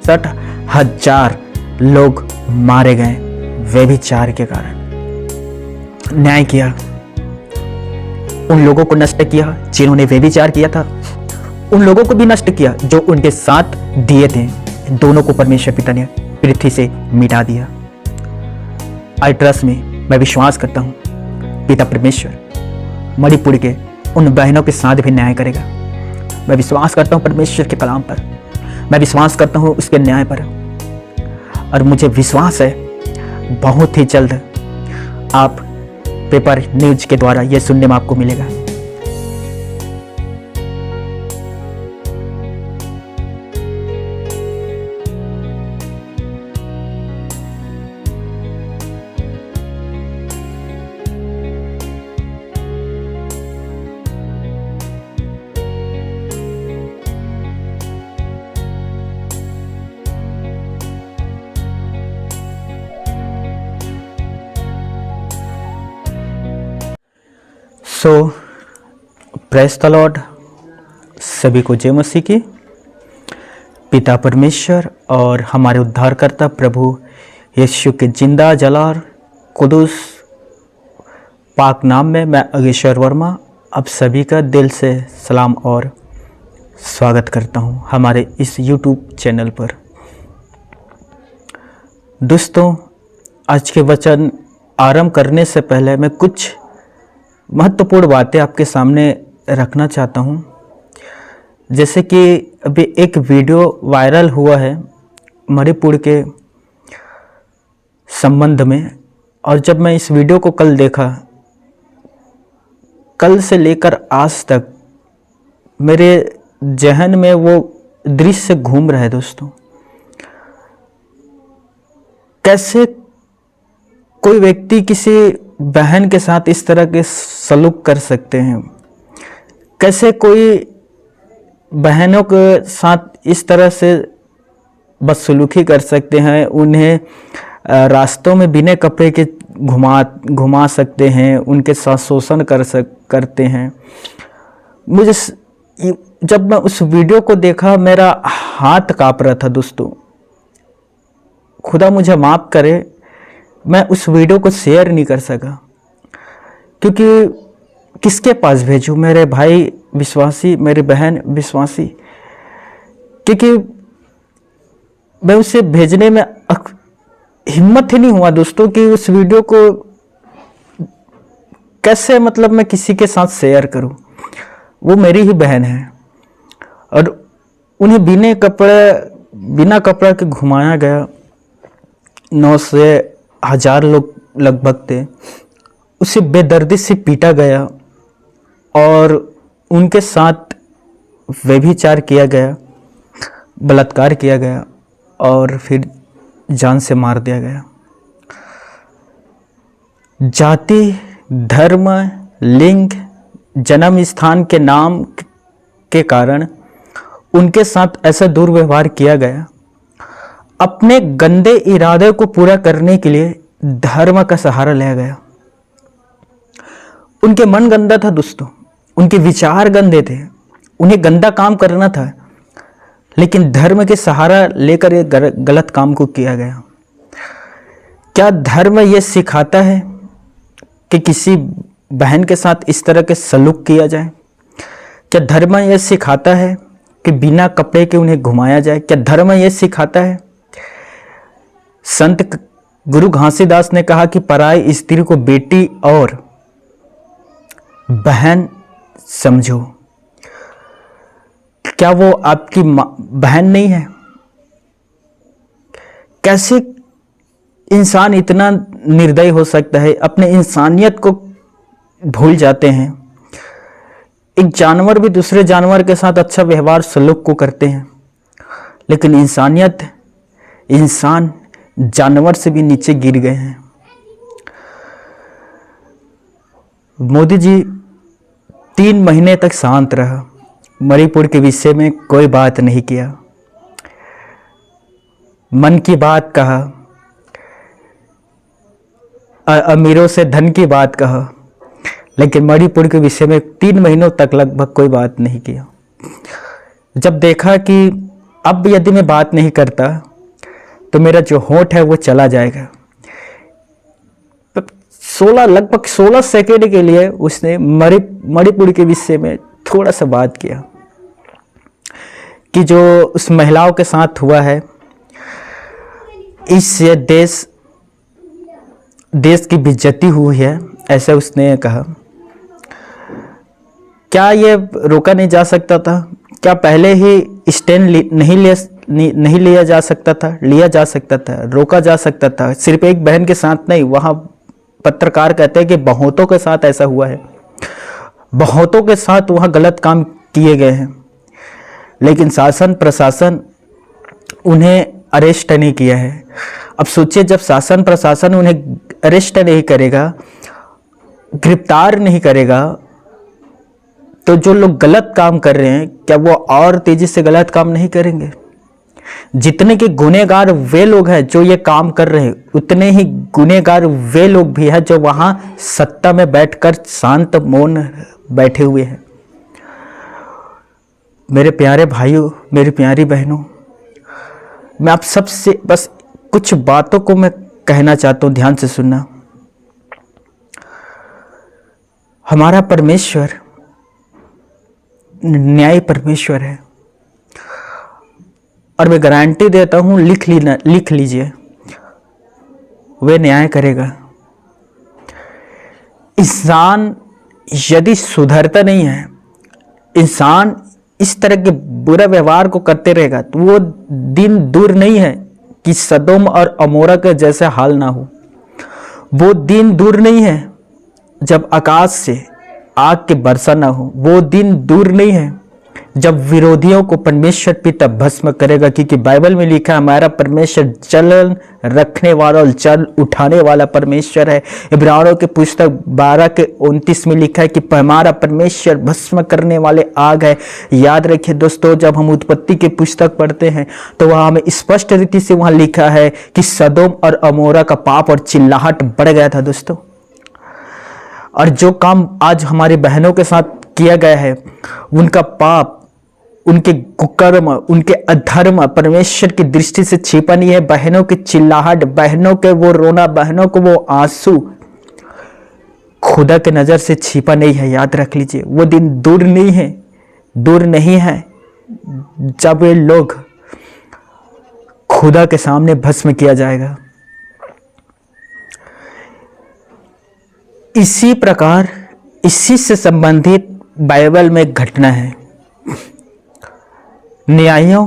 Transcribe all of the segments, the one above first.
60,000 लोग मारे गए व्यभिचार के कारण। न्याय किया, उन लोगों को नष्ट किया जिन्होंने व्यभिचार किया था, उन लोगों को भी नष्ट किया जो उनके साथ दिए थे। दोनों को परमेश्वर पिता ने पृथ्वी से मिटा दिया। आई ट्रस्ट में, मैं विश्वास करता हूँ पिता परमेश्वर मणिपुर के उन बहनों के साथ भी न्याय करेगा। मैं विश्वास करता हूँ परमेश्वर के कलाम पर, मैं विश्वास करता हूँ उसके न्याय पर, और मुझे विश्वास है बहुत ही जल्द आप पेपर न्यूज के द्वारा यह सुनने में आपको मिलेगा। सो प्रेज द लॉर्ड, सभी को जय मसीह की। पिता परमेश्वर और हमारे उद्धारकर्ता प्रभु यीशु के जिंदा जलाल कुदूस पाक नाम में मैं अगेश्वर वर्मा आप सभी का दिल से सलाम और स्वागत करता हूं हमारे इस YouTube चैनल पर। दोस्तों, आज के वचन आरंभ करने से पहले मैं कुछ महत्वपूर्ण बातें आपके सामने रखना चाहता हूं। जैसे कि अभी एक वीडियो वायरल हुआ है मणिपुर के संबंध में, और जब मैं इस वीडियो को कल देखा, कल से लेकर आज तक मेरे जहन में वो दृश्य घूम रहा है। दोस्तों, कैसे कोई व्यक्ति किसी बहन के साथ इस तरह के सलूक कर सकते हैं, कैसे कोई बहनों के साथ इस तरह से बदसलूकी कर सकते हैं, उन्हें रास्तों में बिना कपड़े के घुमा सकते हैं, उनके साथ शोषण करते हैं। मुझे जब मैं उस वीडियो को देखा मेरा हाथ कांप रहा था। दोस्तों, खुदा मुझे माफ़ करे, मैं उस वीडियो को शेयर नहीं कर सका, क्योंकि किसके पास भेजूं? मेरे भाई विश्वासी, मेरी बहन विश्वासी, क्योंकि मैं उसे भेजने में हिम्मत ही नहीं हुआ दोस्तों कि उस वीडियो को कैसे मैं किसी के साथ शेयर करूं। वो मेरी ही बहन है और उन्हें बिना कपड़ा के घुमाया गया। 9 से 1000 लोग लगभग थे, उसे बेदर्दी से पीटा गया और उनके साथ व्यभिचार किया गया, बलात्कार किया गया और फिर जान से मार दिया गया। जाति, धर्म, लिंग, जन्म स्थान के नाम के कारण उनके साथ ऐसा दुर्व्यवहार किया गया। अपने गंदे इरादे को पूरा करने के लिए धर्म का सहारा लिया गया। उनके मन गंदा था दोस्तों, उनके विचार गंदे थे, उन्हें गंदा काम करना था, लेकिन धर्म के सहारा लेकर ये गलत काम को किया गया। क्या धर्म ये सिखाता है कि किसी बहन के साथ इस तरह के सलूक किया जाए? क्या धर्म ये सिखाता है कि बिना कपड़े के उन्हें घुमाया जाए? क्या धर्म ये सिखाता है? संत गुरु घासीदास ने कहा कि पराई स्त्री को बेटी और बहन समझो। क्या वो आपकी बहन नहीं है? कैसे इंसान इतना निर्दयी हो सकता है? अपने इंसानियत को भूल जाते हैं। एक जानवर भी दूसरे जानवर के साथ अच्छा व्यवहार सलूक को करते हैं, लेकिन इंसान जानवर से भी नीचे गिर गए हैं। मोदी जी 3 महीने तक शांत रहा, मणिपुर के विषय में कोई बात नहीं किया, मन की बात कहा, अमीरों से धन की बात कहा, लेकिन मणिपुर के विषय में 3 महीनों तक लगभग कोई बात नहीं किया। जब देखा कि अब यदि मैं बात नहीं करता तो मेरा जो होंठ है वो चला जाएगा। 16 लगभग 16 सेकेंड के लिए उसने मणिपुर के विषय में थोड़ा सा बात किया कि जो उस महिलाओं के साथ हुआ है, इससे देश की बेइज्जती हुई है, ऐसा उसने कहा। क्या ये रोका नहीं जा सकता था? क्या पहले ही स्टैंड नहीं लिया जा सकता था? लिया जा सकता था, रोका जा सकता था। सिर्फ एक बहन के साथ नहीं, वहाँ पत्रकार कहते हैं कि बहुतों के साथ ऐसा हुआ है, बहुतों के साथ वहाँ गलत काम किए गए हैं, लेकिन शासन प्रशासन उन्हें अरेस्ट नहीं किया है। अब सोचिए, जब शासन प्रशासन उन्हें अरेस्ट नहीं करेगा, गिरफ्तार नहीं करेगा, तो जो लोग गलत काम कर रहे हैं क्या वो और तेजी से गलत काम नहीं करेंगे? जितने के गुनहगार वे लोग हैं जो ये काम कर रहे हैं, उतने ही गुनहगार वे लोग भी हैं जो वहां सत्ता में बैठकर शांत मौन बैठे हुए हैं। मेरे प्यारे भाइयों, मेरी प्यारी बहनों, मैं आप सबसे बस कुछ बातों को मैं कहना चाहता हूं, ध्यान से सुनना। हमारा परमेश्वर न्याय परमेश्वर है, और मैं गारंटी देता हूं, लिख लीजिए, वे न्याय करेगा। इंसान यदि सुधरता नहीं है, इंसान इस तरह के बुरा व्यवहार को करते रहेगा, तो वो दिन दूर नहीं है कि सदोम और अमोरा के जैसा हाल ना हो। वो दिन दूर नहीं है जब आकाश से आग के बरसा ना हो। वो दिन दूर नहीं है जब विरोधियों को परमेश्वर पिता भस्म करेगा, क्योंकि बाइबल में लिखा है हमारा परमेश्वर जलन रखने वाला और जल उठाने वाला परमेश्वर है। इब्रानियों के पुस्तक 12 के 29 में लिखा है कि हमारा परमेश्वर भस्म करने वाले आग है। याद रखिए दोस्तों, जब हम उत्पत्ति की पुस्तक पढ़ते हैं तो वहाँ हमें स्पष्ट रीति से वहाँ लिखा है कि सदोम और अमोरा का पाप और चिल्लाहट बढ़ गया था दोस्तों। और जो काम आज हमारी बहनों के साथ किया गया है, उनका पाप, उनके कुकर्म, उनके अधर्म परमेश्वर की दृष्टि से छिपा नहीं है। बहनों की चिल्लाहट, बहनों के वो रोना, बहनों को वो आंसू खुदा के नजर से छिपा नहीं है। याद रख लीजिए, वो दिन दूर नहीं है, दूर नहीं है जब ये लोग खुदा के सामने भस्म किया जाएगा। इसी प्रकार इसी से संबंधित बाइबल में एक घटना है। न्यायों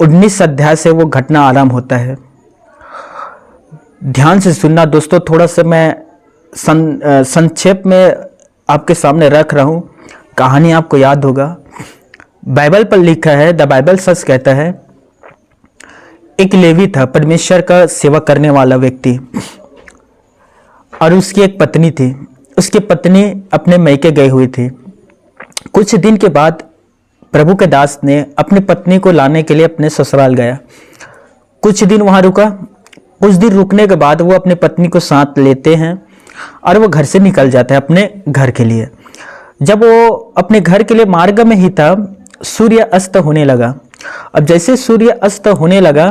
19 अध्याय से वो घटना आरंभ होता है। ध्यान से सुनना दोस्तों, थोड़ा सा मैं संक्षेप में आपके सामने रख रहा हूं, कहानी आपको याद होगा। बाइबल पर लिखा है, द बाइबल सच कहता है, एक लेवी था, परमेश्वर का सेवा करने वाला व्यक्ति, और उसकी एक पत्नी थी। उसकी पत्नी अपने मैके गई हुई थी। कुछ दिन के बाद प्रभु के दास ने अपनी पत्नी को लाने के लिए अपने ससुराल गया। कुछ दिन वहां रुका। कुछ दिन रुकने के बाद वो अपनी पत्नी को साथ लेते हैं और वो घर से निकल जाता है अपने घर के लिए। जब वो अपने घर के लिए मार्ग में ही था, सूर्य अस्त होने लगा। अब जैसे सूर्य अस्त होने लगा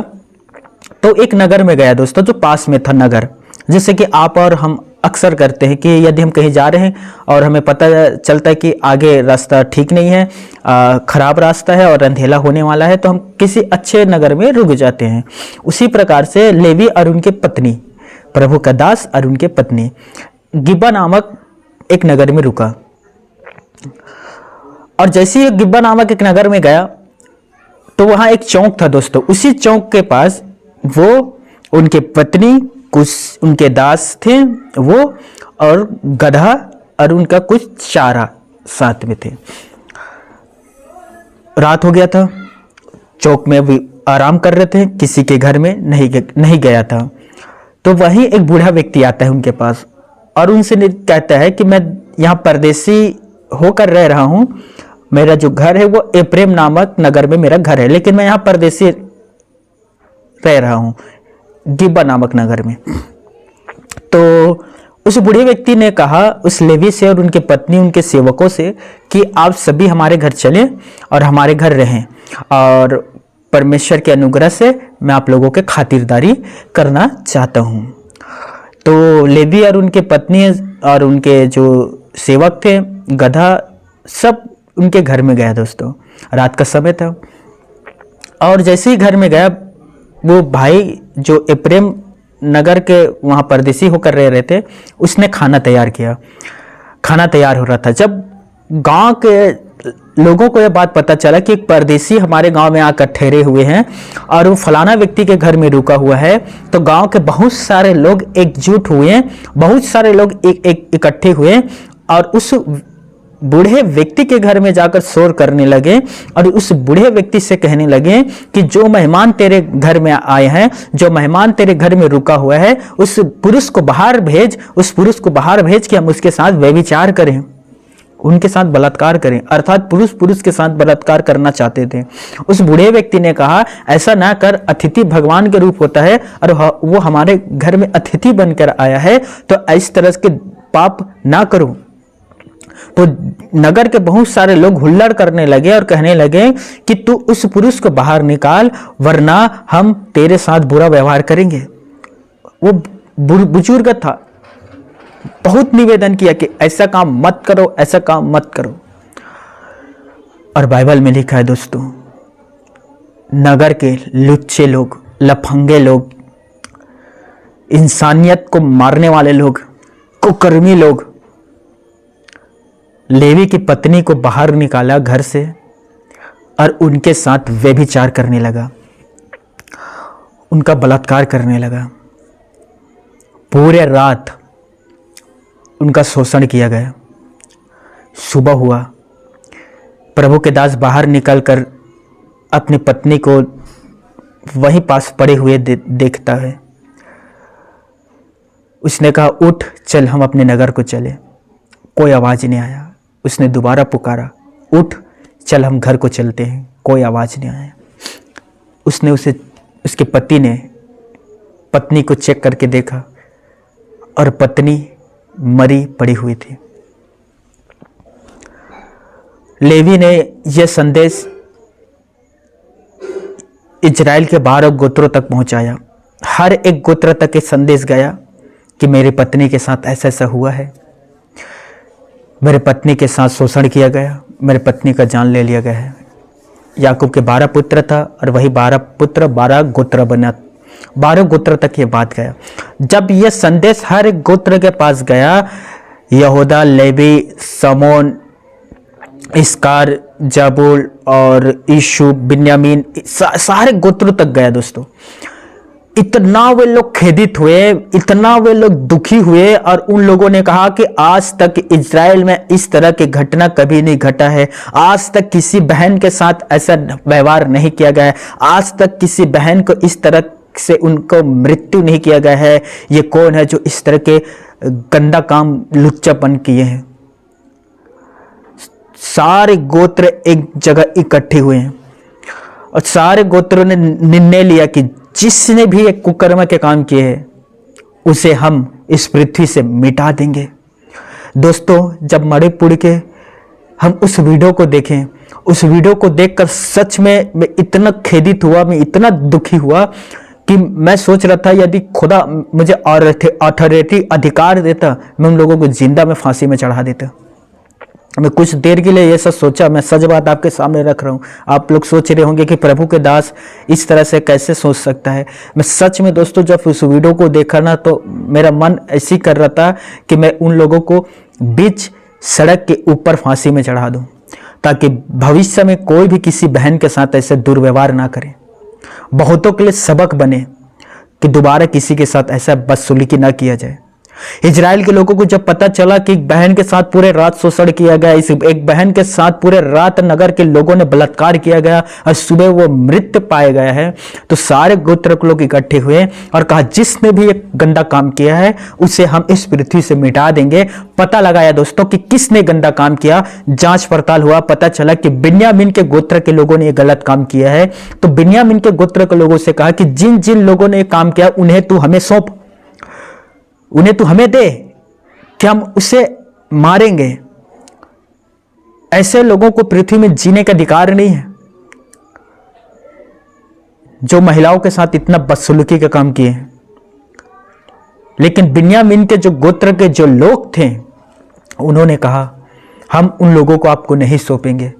तो एक नगर में गया दोस्तों, जो पास में था नगर। जैसे कि आप और हम अक्सर करते हैं कि यदि हम कहीं जा रहे हैं और हमें पता चलता है कि आगे रास्ता ठीक नहीं है, खराब रास्ता है और अंधेला होने वाला है, तो हम किसी अच्छे नगर में रुक जाते हैं। उसी प्रकार से लेवी और उनके पत्नी, प्रभु का दास और उनके पत्नी गिब्बा नामक एक नगर में रुका। और जैसे ही गिब्बा नामक एक नगर में गया तो वहां एक चौक था दोस्तों। उसी चौक के पास वो, उनके पत्नी, कुछ उनके दास थे वो, और गधा और उनका कुछ चारा साथ में थे। रात हो गया था, चौक में भी आराम कर रहे थे, किसी के घर में नहीं गया था। तो वहीं एक बूढ़ा व्यक्ति आता है उनके पास और उनसे कहता है कि मैं यहाँ परदेसी होकर रह रहा हूँ, मेरा जो घर है वो एप्रेम नामक नगर में मेरा घर है, लेकिन मैं यहाँ परदेसी रह रहा हूँ गिब्बा नामक नगर में। तो उस बूढ़े व्यक्ति ने कहा उस लेवी से और उनके पत्नी, उनके सेवकों से कि आप सभी हमारे घर चलें और हमारे घर रहें। और परमेश्वर के अनुग्रह से मैं आप लोगों के खातिरदारी करना चाहता हूँ। तो लेवी और उनके पत्नी और उनके जो सेवक थे, गधा, सब उनके घर में गया दोस्तों। रात का समय था और जैसे ही घर में गया, वो भाई जो एप्रेम नगर के वहाँ परदेसी होकर रह रहे थे, उसने खाना तैयार किया। खाना तैयार हो रहा था। जब गांव के लोगों को यह बात पता चला कि एक परदेसी हमारे गांव में आकर ठहरे हुए हैं और वो फलाना व्यक्ति के घर में रुका हुआ है, तो गांव के बहुत सारे लोग एकजुट हुए, बहुत सारे लोग इकट्ठे हुए और उस बूढ़े व्यक्ति के घर में जाकर शोर करने लगे और उस बूढ़े व्यक्ति से कहने लगे कि जो मेहमान तेरे घर में आए हैं, जो मेहमान तेरे घर में रुका हुआ है, उस पुरुष को बाहर भेज, उस पुरुष को बाहर भेज कि हम उसके साथ व्यभिचार करें, उनके साथ बलात्कार करें। अर्थात पुरुष के साथ बलात्कार करना चाहते थे। उस बूढ़े व्यक्ति ने कहा, ऐसा ना कर, अतिथि भगवान के रूप होता है और वो हमारे घर में अतिथि बनकर आया है, तो इस तरह के पाप ना करो। तो नगर के बहुत सारे लोग हुल्लड़ करने लगे और कहने लगे कि तू उस पुरुष को बाहर निकाल, वरना हम तेरे साथ बुरा व्यवहार करेंगे। वो बुजुर्ग था, बहुत निवेदन किया कि ऐसा काम मत करो, ऐसा काम मत करो। और बाइबल में लिखा है दोस्तों, नगर के लुच्चे लोग, लफंगे लोग, इंसानियत को मारने वाले लोग, कुकर्मी लोग, लेवी की पत्नी को बाहर निकाला घर से और उनके साथ व्यभिचार करने लगा, उनका बलात्कार करने लगा। पूरे रात उनका शोषण किया गया। सुबह हुआ, प्रभु के दास बाहर निकलकर अपनी पत्नी को वहीं पास पड़े हुए देखता है। उसने कहा, उठ चल, हम अपने नगर को चले। कोई आवाज नहीं आया। उसने दोबारा पुकारा, उठ चल, हम घर को चलते हैं। कोई आवाज नहीं आया। उसके पति ने पत्नी को चेक करके देखा और पत्नी मरी पड़ी हुई थी। लेवी ने यह संदेश इजराइल के 12 गोत्रों तक पहुंचाया। हर एक गोत्र तक ये संदेश गया कि मेरी पत्नी के साथ ऐसा ऐसा हुआ है, मेरे पत्नी के साथ शोषण किया गया, मेरे पत्नी का जान ले लिया गया है। याकूब के 12 पुत्र था और वही 12 पुत्र 12 गोत्र बना। 12 गोत्र तक ये बात गया। जब यह संदेश हर एक गोत्र के पास गया, यहूदा, लेवी, समोन, इसकार, जबूल और यीशु, बिन्यामीन, सारे गोत्रों तक गया दोस्तों। इतना वे लोग खेदित हुए, इतना वे लोग दुखी हुए और उन लोगों ने कहा कि आज तक इजराइल में इस तरह की घटना कभी नहीं घटा है। आज तक किसी बहन के साथ ऐसा व्यवहार नहीं किया गया है। आज तक किसी बहन को इस तरह से उनको मृत्यु नहीं किया गया है। ये कौन है जो इस तरह के गंदा काम, लुच्चापन किए हैं। सारे गोत्र एक जगह इकट्ठे हुए हैं और सारे गोत्रों ने निर्णय लिया कि जिसने भी एक कुकर्म के काम किए हैं उसे हम इस पृथ्वी से मिटा देंगे। दोस्तों, जब मणिपुर के हम उस वीडियो को देखें, उस वीडियो को देखकर सच में मैं इतना खेदित हुआ, मैं इतना दुखी हुआ कि मैं सोच रहा था यदि खुदा मुझे अथॉरिटी अधिकार देता, मैं उन लोगों को जिंदा में फांसी में चढ़ा देता। मैं कुछ देर के लिए ये सब सोचा। मैं सच बात आपके सामने रख रहा हूँ। आप लोग सोच रहे होंगे कि प्रभु के दास इस तरह से कैसे सोच सकता है। मैं सच में दोस्तों जब उस वीडियो को देखा ना, तो मेरा मन ऐसी कर रहा था कि मैं उन लोगों को बीच सड़क के ऊपर फांसी में चढ़ा दूं, ताकि भविष्य में कोई भी किसी बहन के साथ ऐसे दुर्व्यवहार ना करे। बहुतों के लिए सबक बने कि दोबारा किसी के साथ ऐसा बदसलूकी ना किया जाए। इजराइल के लोगों को जब पता चला कि एक बहन के साथ पूरे रात शोषण किया गया, इस एक बहन के साथ पूरे रात नगर के लोगों ने बलात्कार किया गया और सुबह वो मृत पाया गया है, तो सारे गोत्र के लोग इकट्ठे हुए और कहा जिसने भी एक गंदा काम किया है उसे हम इस पृथ्वी से मिटा देंगे। पता लगाया दोस्तों कि किसने गंदा काम किया। जांच पड़ताल हुआ, पता चला कि बिन्यामीन के गोत्र के लोगों ने यह गलत काम किया है। तो बिन्यामीन के गोत्र के लोगों से कहा कि जिन जिन लोगों ने काम किया उन्हें तू हमें सौंप, उन्हें तू हमें दे कि हम उसे मारेंगे। ऐसे लोगों को पृथ्वी में जीने का अधिकार नहीं है। जो महिलाओं के साथ इतना बदसलूकी का काम किए हैं। लेकिन बिन्यामीन के जो गोत्र के जो लोग थे, उन्होंने कहा हम उन लोगों को आपको नहीं सौंपेंगे,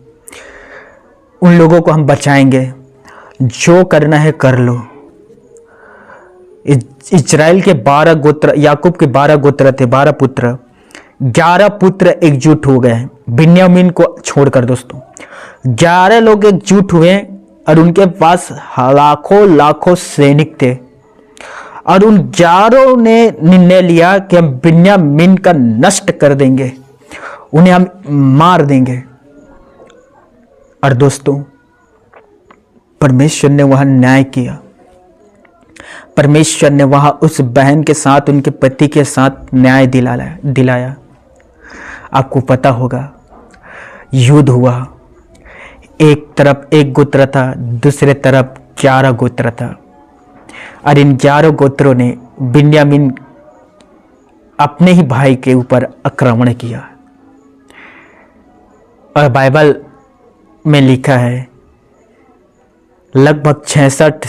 उन लोगों को हम बचाएंगे, जो करना है कर लो। इजराइल के 12 गोत्र, याकूब के 12 गोत्र थे, 12 पुत्र, 11 पुत्र एकजुट हो गए। बिन्यामीन को छोड़कर दोस्तों 11 लोग एकजुट हुए और उनके पास लाखों लाखों सैनिक थे, और उन 11 ने निर्णय लिया कि हम बिन्यामीन का नष्ट कर देंगे, उन्हें हम मार देंगे। और दोस्तों परमेश्वर ने वहां न्याय किया। परमेश्वर ने वहां उस बहन के साथ, उनके पति के साथ न्याय दिलाया। आपको पता होगा युद्ध हुआ, एक तरफ एक गोत्र था, दूसरे तरफ 11 गोत्र था, और इन 11 गोत्रों ने बिन्यामीन अपने ही भाई के ऊपर आक्रमण किया। और बाइबल में लिखा है लगभग 66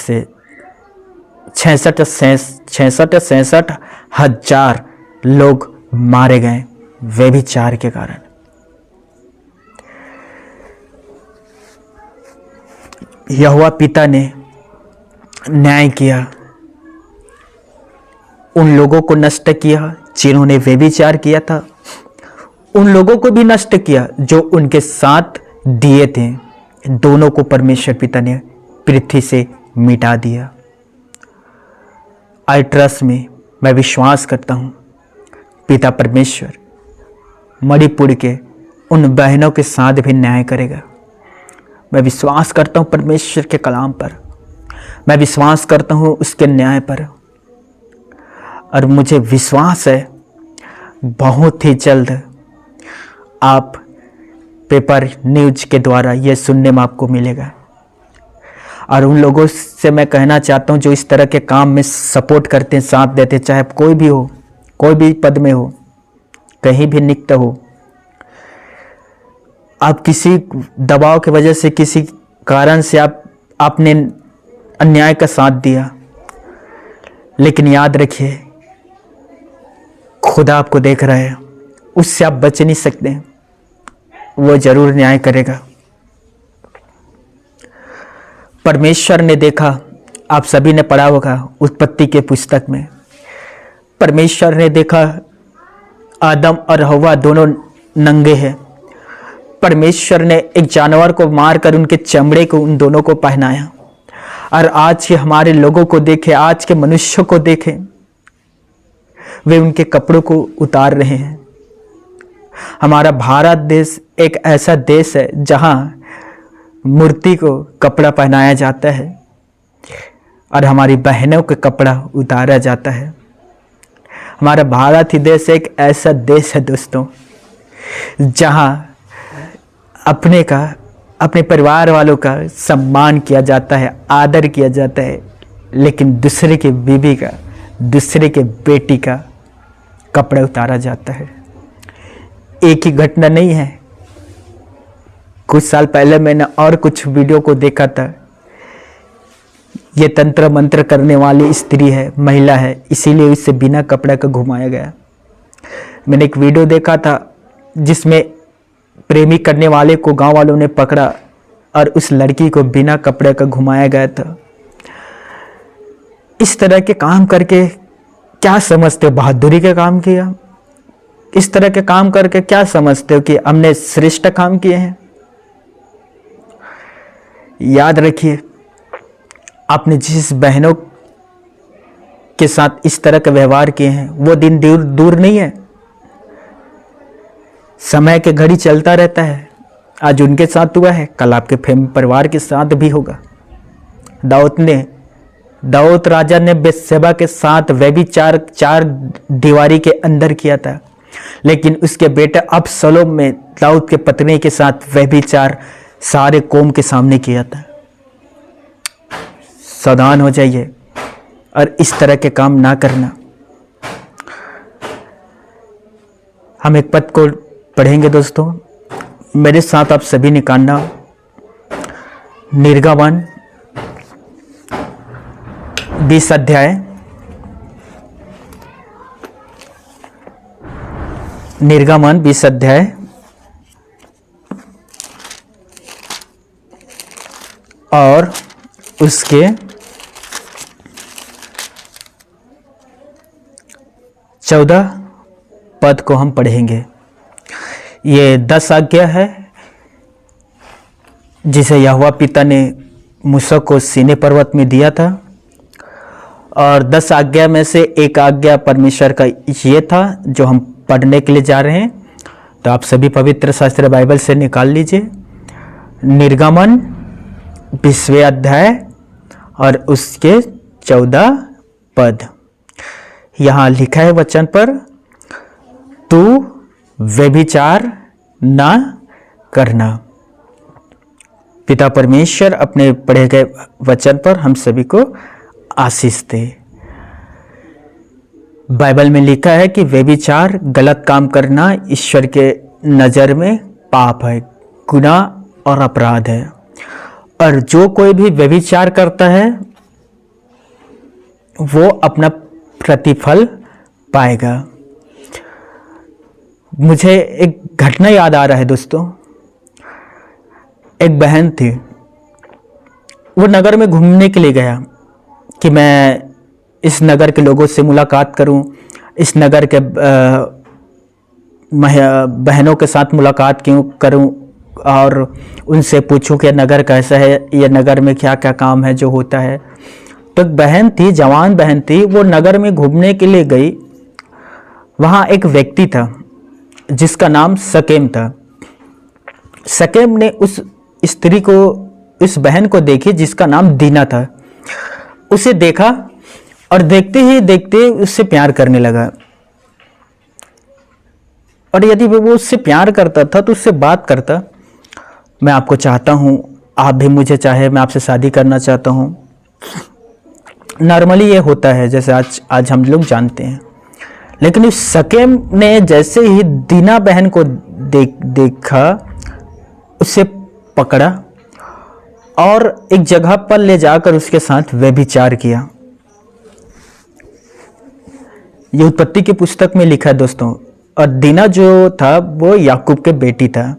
हजार लोग मारे गए व्यभिचार के कारण। यहोवा पिता ने न्याय किया, उन लोगों को नष्ट किया जिन्होंने व्यभिचार किया था, उन लोगों को भी नष्ट किया जो उनके साथ दिए थे। दोनों को परमेश्वर पिता ने पृथ्वी से मिटा दिया। आई ट्रस्ट में, मैं विश्वास करता हूँ पिता परमेश्वर मणिपुर के उन बहनों के साथ भी न्याय करेगा। मैं विश्वास करता हूँ परमेश्वर के कलाम पर, मैं विश्वास करता हूँ उसके न्याय पर, और मुझे विश्वास है बहुत ही जल्द आप पेपर न्यूज के द्वारा यह सुनने में आपको मिलेगा। और उन लोगों से मैं कहना चाहता हूँ जो इस तरह के काम में सपोर्ट करते हैं, साथ देते, चाहे कोई भी हो, कोई भी पद में हो, कहीं भी नियुक्त हो, आप किसी दबाव की वजह से, किसी कारण से आपने अन्याय का साथ दिया, लेकिन याद रखिए खुदा आपको देख रहा है, उससे आप बच नहीं सकते, वो जरूर न्याय करेगा। परमेश्वर ने देखा, आप सभी ने पढ़ा होगा उत्पत्ति के पुस्तक में, परमेश्वर ने देखा आदम और हव्वा दोनों नंगे हैं। परमेश्वर ने एक जानवर को मारकर उनके चमड़े को उन दोनों को पहनाया, और आज के हमारे लोगों को देखे, आज के मनुष्यों को देखे, वे उनके कपड़ों को उतार रहे हैं। हमारा भारत देश एक ऐसा देश है जहां मूर्ति को कपड़ा पहनाया जाता है और हमारी बहनों के कपड़ा उतारा जाता है। हमारा भारत ही देश एक ऐसा देश है दोस्तों जहां अपने परिवार वालों का सम्मान किया जाता है, आदर किया जाता है, लेकिन दूसरे के बीबी का, दूसरे के बेटी का कपड़ा उतारा जाता है। एक ही घटना नहीं है, कुछ साल पहले मैंने और कुछ वीडियो को देखा था। ये तंत्र मंत्र करने वाली स्त्री है, महिला है, इसीलिए इसे बिना कपड़े का घुमाया गया। मैंने एक वीडियो देखा था जिसमें प्रेमी करने वाले को गांव वालों ने पकड़ा और उस लड़की को बिना कपड़े का घुमाया गया था। इस तरह के काम करके क्या समझते हो? बहादुरी का काम किया? इस तरह के काम करके क्या समझते हो कि हमने श्रेष्ठ काम किए हैं? याद रखिए, आपने जिस बहनों के साथ इस तरह का व्यवहार किए हैं वो दिन दूर नहीं है। समय के घड़ी चलता रहता है। आज उनके साथ हुआ है, कल आपके परिवार के साथ भी होगा। दाऊद राजा ने बेतशेबा के साथ व्यभिचार चार दीवारी के अंदर किया था, लेकिन उसके बेटे अबसलोम में दाऊद के पत्नी के साथ व्यभिचार सारे कौम के सामने किया था। सावधान हो जाइए और इस तरह के काम ना करना। हम एक पद को पढ़ेंगे दोस्तों, मेरे साथ आप सभी निकालना। निर्गमन 20 अध्याय, निर्गमन 20 अध्याय और उसके 14 पद को हम पढ़ेंगे। ये 10 आज्ञा है जिसे यहोवा पिता ने मूसा को सीनै पर्वत में दिया था, और 10 आज्ञा में से एक आज्ञा परमेश्वर का ये था जो हम पढ़ने के लिए जा रहे हैं। तो आप सभी पवित्र शास्त्र बाइबल से निकाल लीजिए। निर्गमन 20वें अध्याय और उसके 14 पद। यहाँ लिखा है वचन पर, तू व्यभिचार ना करना। पिता परमेश्वर अपने पढ़े गए वचन पर हम सभी को आशीष दे। बाइबल में लिखा है कि व्यभिचार, गलत काम करना ईश्वर के नज़र में पाप है, गुनाह और अपराध है, और जो कोई भी व्यभिचार करता है वो अपना प्रतिफल पाएगा। मुझे एक घटना याद आ रहा है दोस्तों। एक बहन थी, वो नगर में घूमने के लिए गया कि मैं इस नगर के लोगों से मुलाकात करूं, इस नगर के बहनों के साथ मुलाकात क्यों करूं और उनसे पूछूं कि नगर कैसा है, ये नगर में क्या क्या काम है जो होता है। तो एक बहन थी, जवान बहन थी, वो नगर में घूमने के लिए गई। वहाँ एक व्यक्ति था जिसका नाम शकेम था। शकेम ने उस स्त्री को, इस बहन को देखी जिसका नाम दीना था। उसे देखा और देखते ही देखते उससे प्यार करने लगा, और यदि वो उससे प्यार करता था तो उससे बात करता, मैं आपको चाहता हूँ, आप भी मुझे चाहे, मैं आपसे शादी करना चाहता हूँ। नॉर्मली ये होता है जैसे आज हम लोग जानते हैं। लेकिन इस शकेम ने जैसे ही दीना बहन को देखा, उसे पकड़ा और एक जगह पर ले जाकर उसके साथ व्यभिचार किया। ये उत्पत्ति की पुस्तक में लिखा है दोस्तों। और दीना जो था वो याकूब के बेटी था।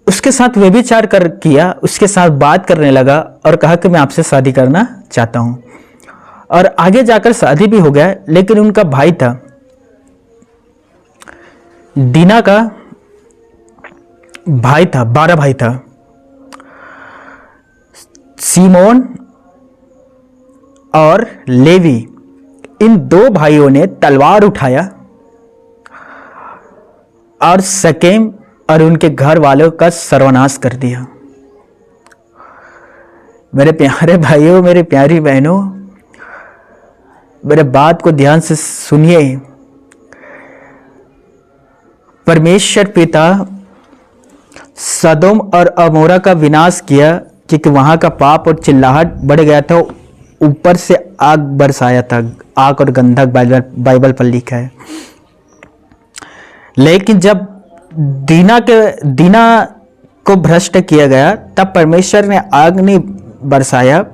उसके साथ व्यभिचार किया, उसके साथ बात करने लगा और कहा कि मैं आपसे शादी करना चाहता हूं। और आगे जाकर शादी भी हो गया। लेकिन उनका भाई था, दीना का भाई था, 12 भाई था। सीमोन और लेवी, इन 2 भाइयों ने तलवार उठाया और शकेम और उनके घर वालों का सर्वनाश कर दिया। मेरे प्यारे भाइयों, मेरी प्यारी बहनों, मेरे बात को ध्यान से सुनिए। परमेश्वर पिता सदोम और अमोरा का विनाश किया क्योंकि वहां का पाप और चिल्लाहट बढ़ गया था। ऊपर से आग बरसाया था, आग और गंधक बाइबल पर लिखा है। लेकिन जब दीना को भ्रष्ट किया गया तब परमेश्वर ने आग नहीं बरसाया,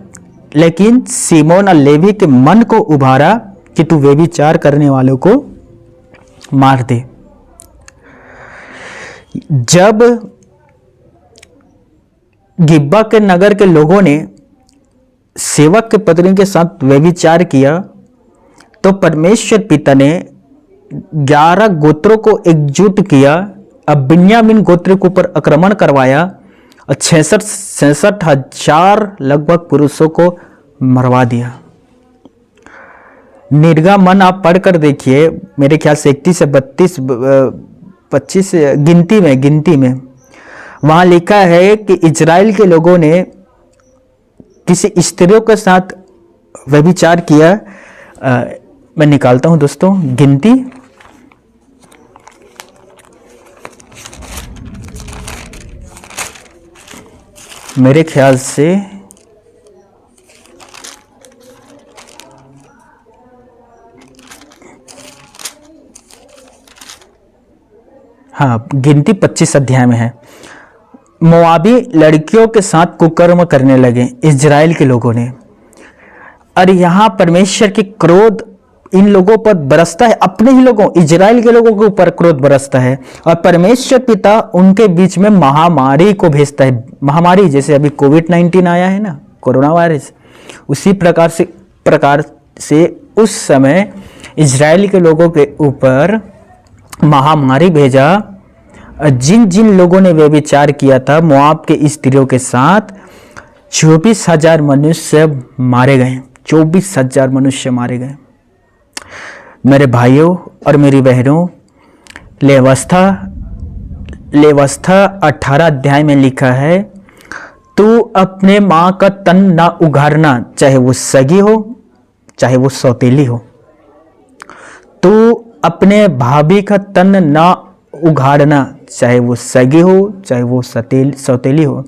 लेकिन सीमोन और लेवी के मन को उभारा कि तू व्यभिचार करने वालों को मार दे। जब गिब्बा के नगर के लोगों ने सेवक के पत्नी के साथ व्यभिचार किया तो परमेश्वर पिता ने 11 गोत्रों को एकजुट किया। अब बिन्यामीन गोत्र के ऊपर आक्रमण करवाया और 66 हजार लगभग पुरुषों को मरवा दिया। निर्गमन आप पढ़कर देखिए, मेरे ख्याल से 31 से 25 गिनती में वहां लिखा है कि इजराइल के लोगों ने किसी स्त्रियों के साथ व्यभिचार किया। मैं निकालता हूं दोस्तों गिनती। मेरे ख्याल से हाँ, गिनती 25 अध्याय में है। मोआबी लड़कियों के साथ कुकर्म करने लगे इजराइल के लोगों ने। और यहाँ परमेश्वर की क्रोध इन लोगों पर बरसता है, अपने ही लोगों, इजराइल के लोगों के ऊपर क्रोध बरसता है, और परमेश्वर पिता उनके बीच में महामारी को भेजता है। महामारी जैसे अभी कोविड-19 आया है ना, कोरोना वायरस, उसी प्रकार से उस समय इजराइल के लोगों के ऊपर महामारी भेजा। जिन जिन लोगों ने व्यभिचार किया था मोआब के स्त्रियों के साथ, 24,000 मनुष्य मारे गए। 24,000 मनुष्य मारे गए। मेरे भाइयों और मेरी बहनों, लेवस्था 18 अध्याय में लिखा है, तू अपने माँ का तन ना उघाड़ना, चाहे वो सगी हो चाहे वो सौतेली हो। तू अपने भाभी का तन ना उघाड़ना, चाहे वो सगी हो चाहे वो सौतेली हो।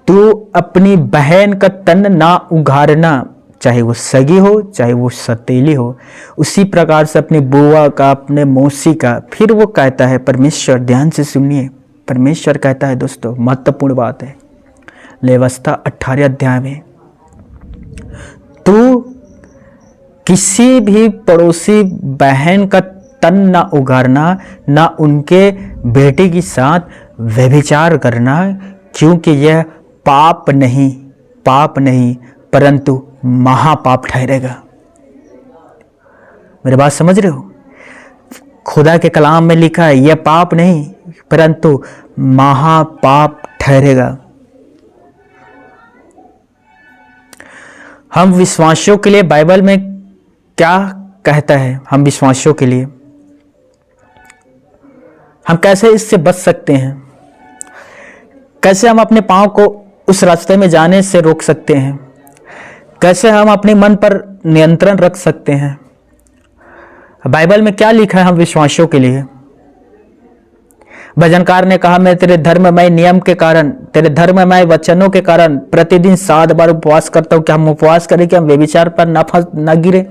तू अपनी बहन का तन ना उघाड़ना, चाहे वो सगी हो चाहे वो सौतेली हो। उसी प्रकार से अपनी बुआ का, अपने मौसी का। फिर वो कहता है परमेश्वर, ध्यान से सुनिए, परमेश्वर कहता है दोस्तों, महत्वपूर्ण बात है, लेवस्था 18 अध्याय में, तू किसी भी पड़ोसी बहन का तन ना उगाड़ना, ना उनके बेटे के साथ व्यभिचार करना, क्योंकि यह पाप नहीं परंतु महापाप ठहरेगा। मेरी बात समझ रहे हो? खुदा के कलाम में लिखा है यह पाप नहीं परंतु महापाप ठहरेगा। हम विश्वासियों के लिए बाइबल में क्या कहता है? हम विश्वासियों के लिए हम कैसे इससे बच सकते हैं? कैसे हम अपने पाँव को उस रास्ते में जाने से रोक सकते हैं? कैसे हम अपने मन पर नियंत्रण रख सकते हैं? बाइबल में क्या लिखा है हम विश्वासियों के लिए? भजनकार ने कहा, मैं तेरे धर्ममय नियम के कारण, तेरे धर्ममय वचनों के कारण प्रतिदिन 7 बार उपवास करता हूं। क्या हम उपवास करें कि हम व्यभिचार पर ना गिरे?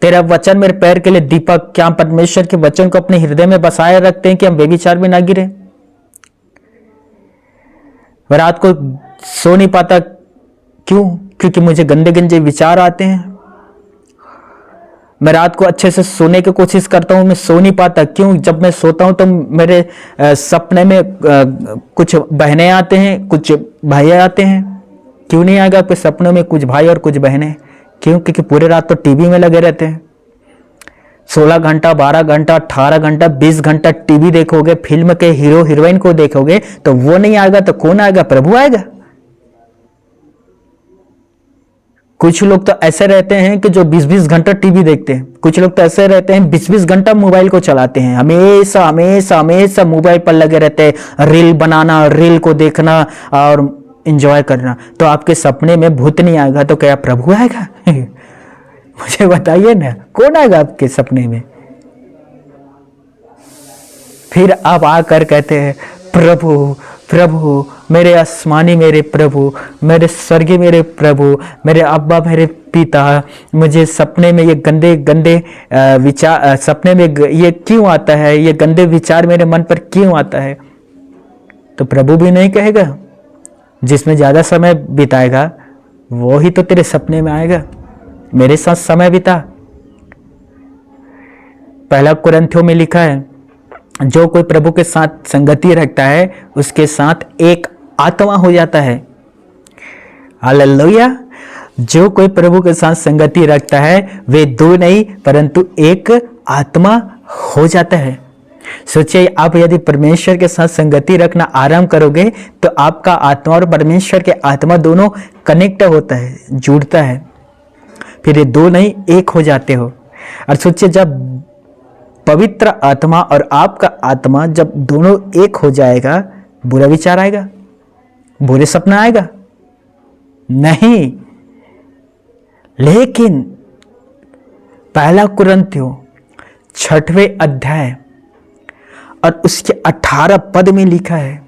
तेरा वचन मेरे पैर के लिए दीपक, क्या हम परमेश्वर के वचन को अपने हृदय में बसाए रखते हैं कि हम व्यभिचार में ना गिरे? मैं रात को सो नहीं पाता, क्यों? क्योंकि मुझे गंदे गंदे विचार आते हैं। मैं रात को अच्छे से सोने की कोशिश करता हूं, मैं सो नहीं पाता, क्यों? जब मैं सोता हूं तो मेरे सपने में कुछ बहनें आते हैं, कुछ भाई आते हैं। क्यों नहीं आएगा आपके सपनों में कुछ भाई और कुछ बहनें? क्यों? क्योंकि पूरे रात तो टीवी में लगे रहते हैं। 16 घंटा, 12 घंटा, 18 घंटा, 20 घंटा टीवी देखोगे, फिल्म के हीरो हीरोइन को देखोगे, तो वो नहीं आएगा तो कौन आएगा? प्रभु आएगा। कुछ लोग तो ऐसे रहते हैं कि जो 20-20 घंटा टीवी देखते हैं। कुछ लोग तो ऐसे रहते हैं 20-20 घंटा मोबाइल को चलाते हैं, हमेशा मोबाइल पर लगे रहते हैं, रील बनाना, रील को देखना और एंजॉय करना। तो आपके सपने में भूत नहीं आएगा तो क्या प्रभु आएगा? मुझे बताइए ना, कौन आएगा आपके सपने में? फिर आप आकर कहते हैं, प्रभु प्रभु, मेरे आसमानी मेरे प्रभु, मेरे स्वर्गीय मेरे प्रभु, मेरे अब्बा मेरे पिता, मुझे सपने में ये गंदे गंदे विचार, सपने में ये क्यों आता है? ये गंदे विचार मेरे मन पर क्यों आता है? तो प्रभु भी नहीं कहेगा, जिसमें ज़्यादा समय बिताएगा वो ही तो तेरे सपने में आएगा। मेरे साथ समय बिता। 1 कुरिन्थियों में लिखा है, जो कोई प्रभु के साथ संगति रखता है उसके साथ एक आत्मा हो जाता है। हालेलुया। जो कोई प्रभु के साथ संगति रखता है वे 2 नहीं परंतु एक आत्मा हो जाता है। सोचिए, आप यदि परमेश्वर के साथ संगति रखना आरंभ करोगे तो आपका आत्मा और परमेश्वर के आत्मा दोनों कनेक्ट होता है, जुड़ता है। फिर ये 2 नहीं, एक हो जाते हो। और सोचिए, जब पवित्र आत्मा और आपका आत्मा जब दोनों एक हो जाएगा, बुरा विचार आएगा? बुरे सपना आएगा? नहीं। लेकिन 1 कुरिन्थियों 6वें अध्याय और उसके 18 पद में लिखा है,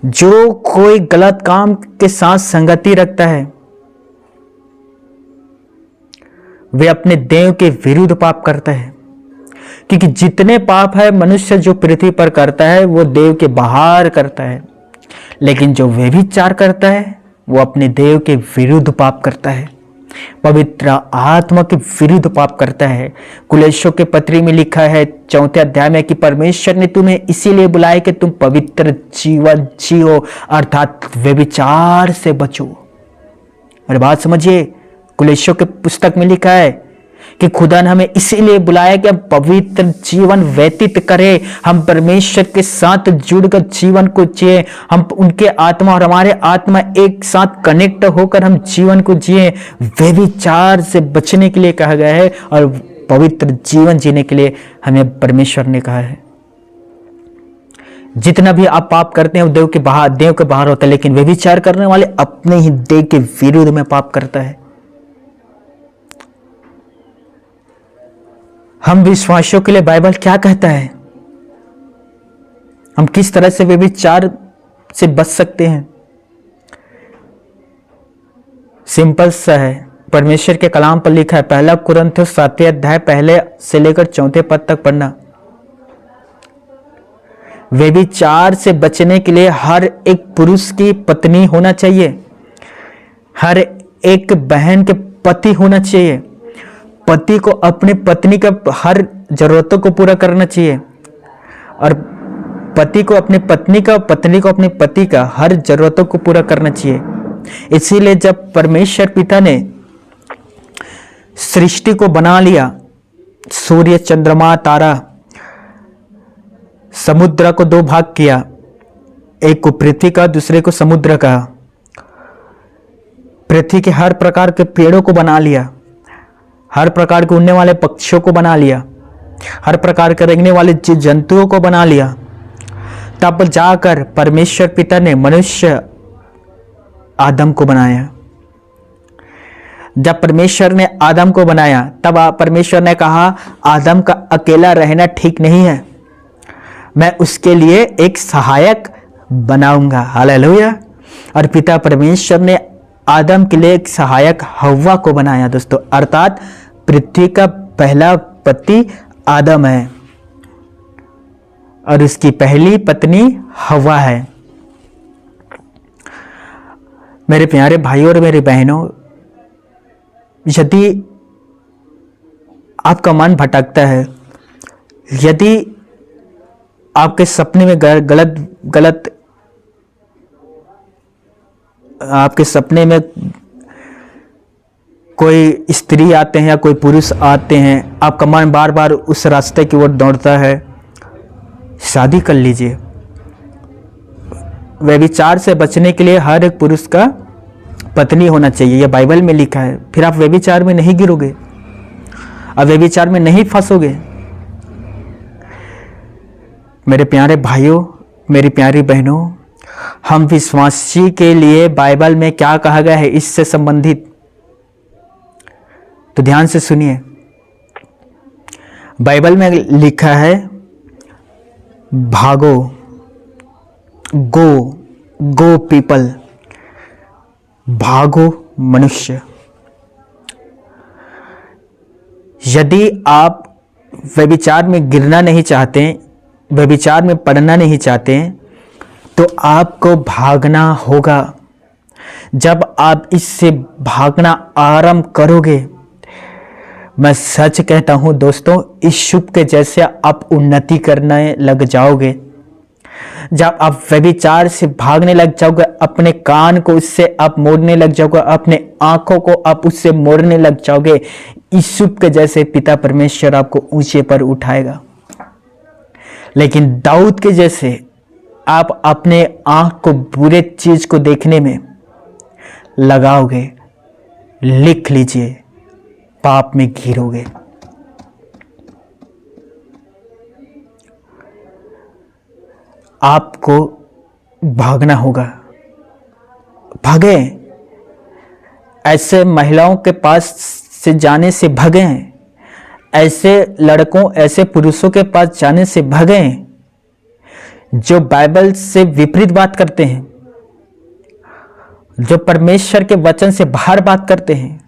जो कोई गलत काम के साथ संगति रखता है वे अपने देव के विरुद्ध पाप करता है। क्योंकि जितने पाप है मनुष्य जो पृथ्वी पर करता है वो देव के बाहर करता है, लेकिन जो व्यभिचार करता है वो अपने देव के विरुद्ध पाप करता है, पवित्र आत्मा के विरुद्ध पाप करता है। कुलैशों के पत्री में लिखा है 4 अध्याय में कि परमेश्वर ने तुम्हें इसीलिए बुलाया कि तुम पवित्र जीवन जियो, अर्थात व्यभिचार से बचो। और बात समझिए, कुलैशों के पुस्तक में लिखा है कि खुदा ने हमें इसीलिए बुलाया कि हम पवित्र जीवन व्यतीत करें, हम परमेश्वर के साथ जुड़कर जीवन को जिए, हम उनके आत्मा और हमारे आत्मा एक साथ कनेक्ट होकर हम जीवन को जिए। व्यभिचार से बचने के लिए कहा गया है और पवित्र जीवन जीने के लिए हमें परमेश्वर ने कहा है। जितना भी आप पाप करते हैं वो देव के बाहर होता है, लेकिन व्यभिचार करने वाले अपने ही देव के विरुद्ध में पाप करता है। हम विश्वासियों के लिए बाइबल क्या कहता है, हम किस तरह से व्यभिचार से बच सकते हैं? सिंपल सा है, परमेश्वर के कलाम पर लिखा है। 1 कुरिन्थियों 7 अध्याय 1 से लेकर 4 पद तक पढ़ना। व्यभिचार से बचने के लिए हर एक पुरुष की पत्नी होना चाहिए, हर एक बहन के पति होना चाहिए। पति को अपनी पत्नी का हर जरूरतों को पूरा करना चाहिए और पति को अपनी पत्नी का, पत्नी को अपने पति का हर जरूरतों को पूरा करना चाहिए। इसीलिए जब परमेश्वर पिता ने सृष्टि को बना लिया, सूर्य, चंद्रमा, तारा, समुद्र को 2 भाग किया, एक को पृथ्वी का, दूसरे को समुद्र का, पृथ्वी के हर प्रकार के पेड़ों को बना लिया, हर प्रकार के उड़ने वाले पक्षियों को बना लिया, हर प्रकार के रेंगने वाले जीव जंतुओं को बना लिया, तब जाकर परमेश्वर पिता ने मनुष्य आदम को बनाया। जब परमेश्वर ने आदम को बनाया तब परमेश्वर ने कहा आदम का अकेला रहना ठीक नहीं है, मैं उसके लिए एक सहायक बनाऊंगा। हालेलुया। और पिता परमेश्वर ने आदम के लिए एक सहायक हव्वा को बनाया दोस्तों, अर्थात पृथ्वी का पहला पति आदम है और उसकी पहली पत्नी हव्वा है। मेरे प्यारे भाइयों और मेरी बहनों, यदि आपका मन भटकता है, यदि आपके सपने में गलत आपके सपने में कोई स्त्री आते हैं या कोई पुरुष आते हैं, आपका मन बार बार उस रास्ते की ओर दौड़ता है, शादी कर लीजिए। व्यभिचार से बचने के लिए हर एक पुरुष का पत्नी होना चाहिए, यह बाइबल में लिखा है। फिर आप व्यभिचार में नहीं गिरोगे, अब व्यभिचार में नहीं फंसोगे। मेरे प्यारे भाइयों, मेरी प्यारी बहनों, हम विश्वासी के लिए बाइबल में क्या कहा गया है इससे संबंधित, तो ध्यान से सुनिए। बाइबल में लिखा है भागो, गो पीपल, भागो मनुष्य। यदि आप व्यभिचार में गिरना नहीं चाहते, व्यभिचार में पड़ना नहीं चाहते, तो आपको भागना होगा। जब आप इससे भागना आरंभ करोगे, मैं सच कहता हूं दोस्तों, इस युग के जैसे आप उन्नति करने लग जाओगे। जब आप व्यभिचार से भागने लग जाओगे, अपने कान को उससे आप मोड़ने लग जाओगे, अपने आंखों को आप उससे मोड़ने लग जाओगे, इस युग के जैसे पिता परमेश्वर आपको ऊंचे पर उठाएगा। लेकिन दाऊद के जैसे आप अपने आंख को बुरे चीज को देखने में लगाओगे, लिख लीजिए, पाप में घिरोगे। आपको भागना होगा, भागे। ऐसे महिलाओं के पास से जाने से भागे, ऐसे लड़कों, ऐसे पुरुषों के पास जाने से भागे जो बाइबल से विपरीत बात करते हैं, जो परमेश्वर के वचन से बाहर बात करते हैं,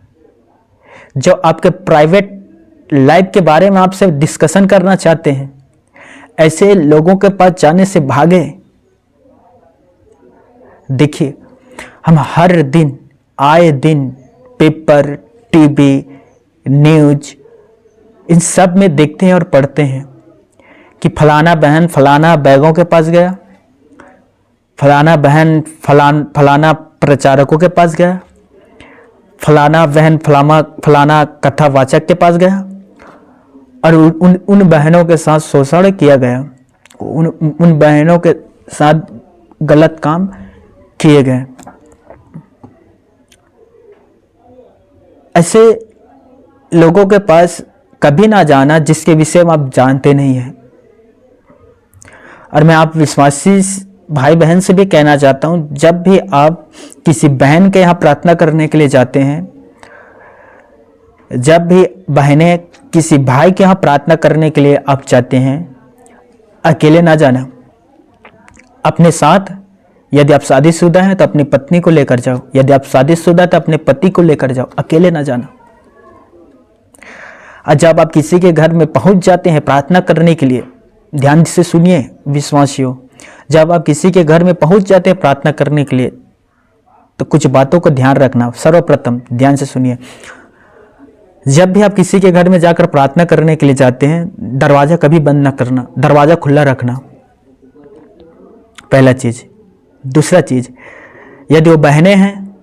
जो आपके प्राइवेट लाइफ के बारे में आपसे डिस्कशन करना चाहते हैं। ऐसे लोगों के पास जाने से भागे। देखिए, हम हर दिन आए दिन पेपर, टीवी, न्यूज इन सब में देखते हैं और पढ़ते हैं कि फलाना बहन फलाना बैगों के पास गया, फलाना बहन फलाना प्रचारकों के पास गया, फलाना बहन फलाना कथावाचक के पास गया और उन बहनों के साथ शोषण किया गया, उन बहनों के साथ गलत काम किए गए। ऐसे लोगों के पास कभी ना जाना जिसके विषय में आप जानते नहीं हैं। और मैं आप विश्वासी भाई बहन से भी कहना चाहता हूं, जब भी आप किसी बहन के यहाँ प्रार्थना करने के लिए जाते हैं, जब भी बहनें किसी भाई के यहाँ प्रार्थना करने के लिए आप जाते हैं, अकेले ना जाना। अपने साथ, यदि आप शादीशुदा हैं तो अपनी पत्नी को लेकर जाओ, यदि आप शादीशुदा तो अपने पति को लेकर जाओ, अकेले ना जाना। और जब आप किसी के घर में पहुंच जाते हैं प्रार्थना करने के लिए, ध्यान से सुनिए विश्वासियों, जब आप किसी के घर में पहुंच जाते हैं प्रार्थना करने के लिए तो कुछ बातों को ध्यान रखना। सर्वप्रथम ध्यान से सुनिए, जब भी आप किसी के घर में जाकर प्रार्थना करने के लिए जाते हैं, दरवाजा कभी बंद ना करना, दरवाजा खुला रखना, पहला चीज। दूसरा चीज, यदि वो बहनें हैं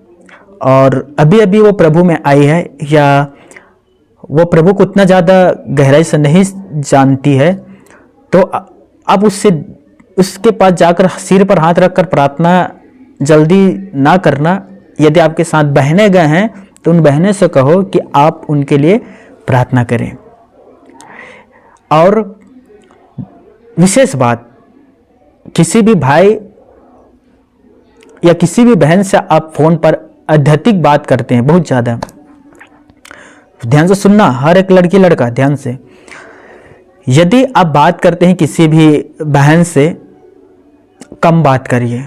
और अभी अभी वो प्रभु में आई है या वो प्रभु को उतना ज़्यादा गहराई से नहीं जानती है, तो आप उसके पास जाकर सिर पर हाथ रखकर प्रार्थना जल्दी ना करना। यदि आपके साथ बहनें गए हैं तो उन बहनें से कहो कि आप उनके लिए प्रार्थना करें। और विशेष बात, किसी भी भाई या किसी भी बहन से आप फोन पर अत्यधिक बात करते हैं, बहुत ज़्यादा, ध्यान से सुनना, हर एक लड़की लड़का ध्यान से, यदि आप बात करते हैं किसी भी बहन से, कम बात करिए,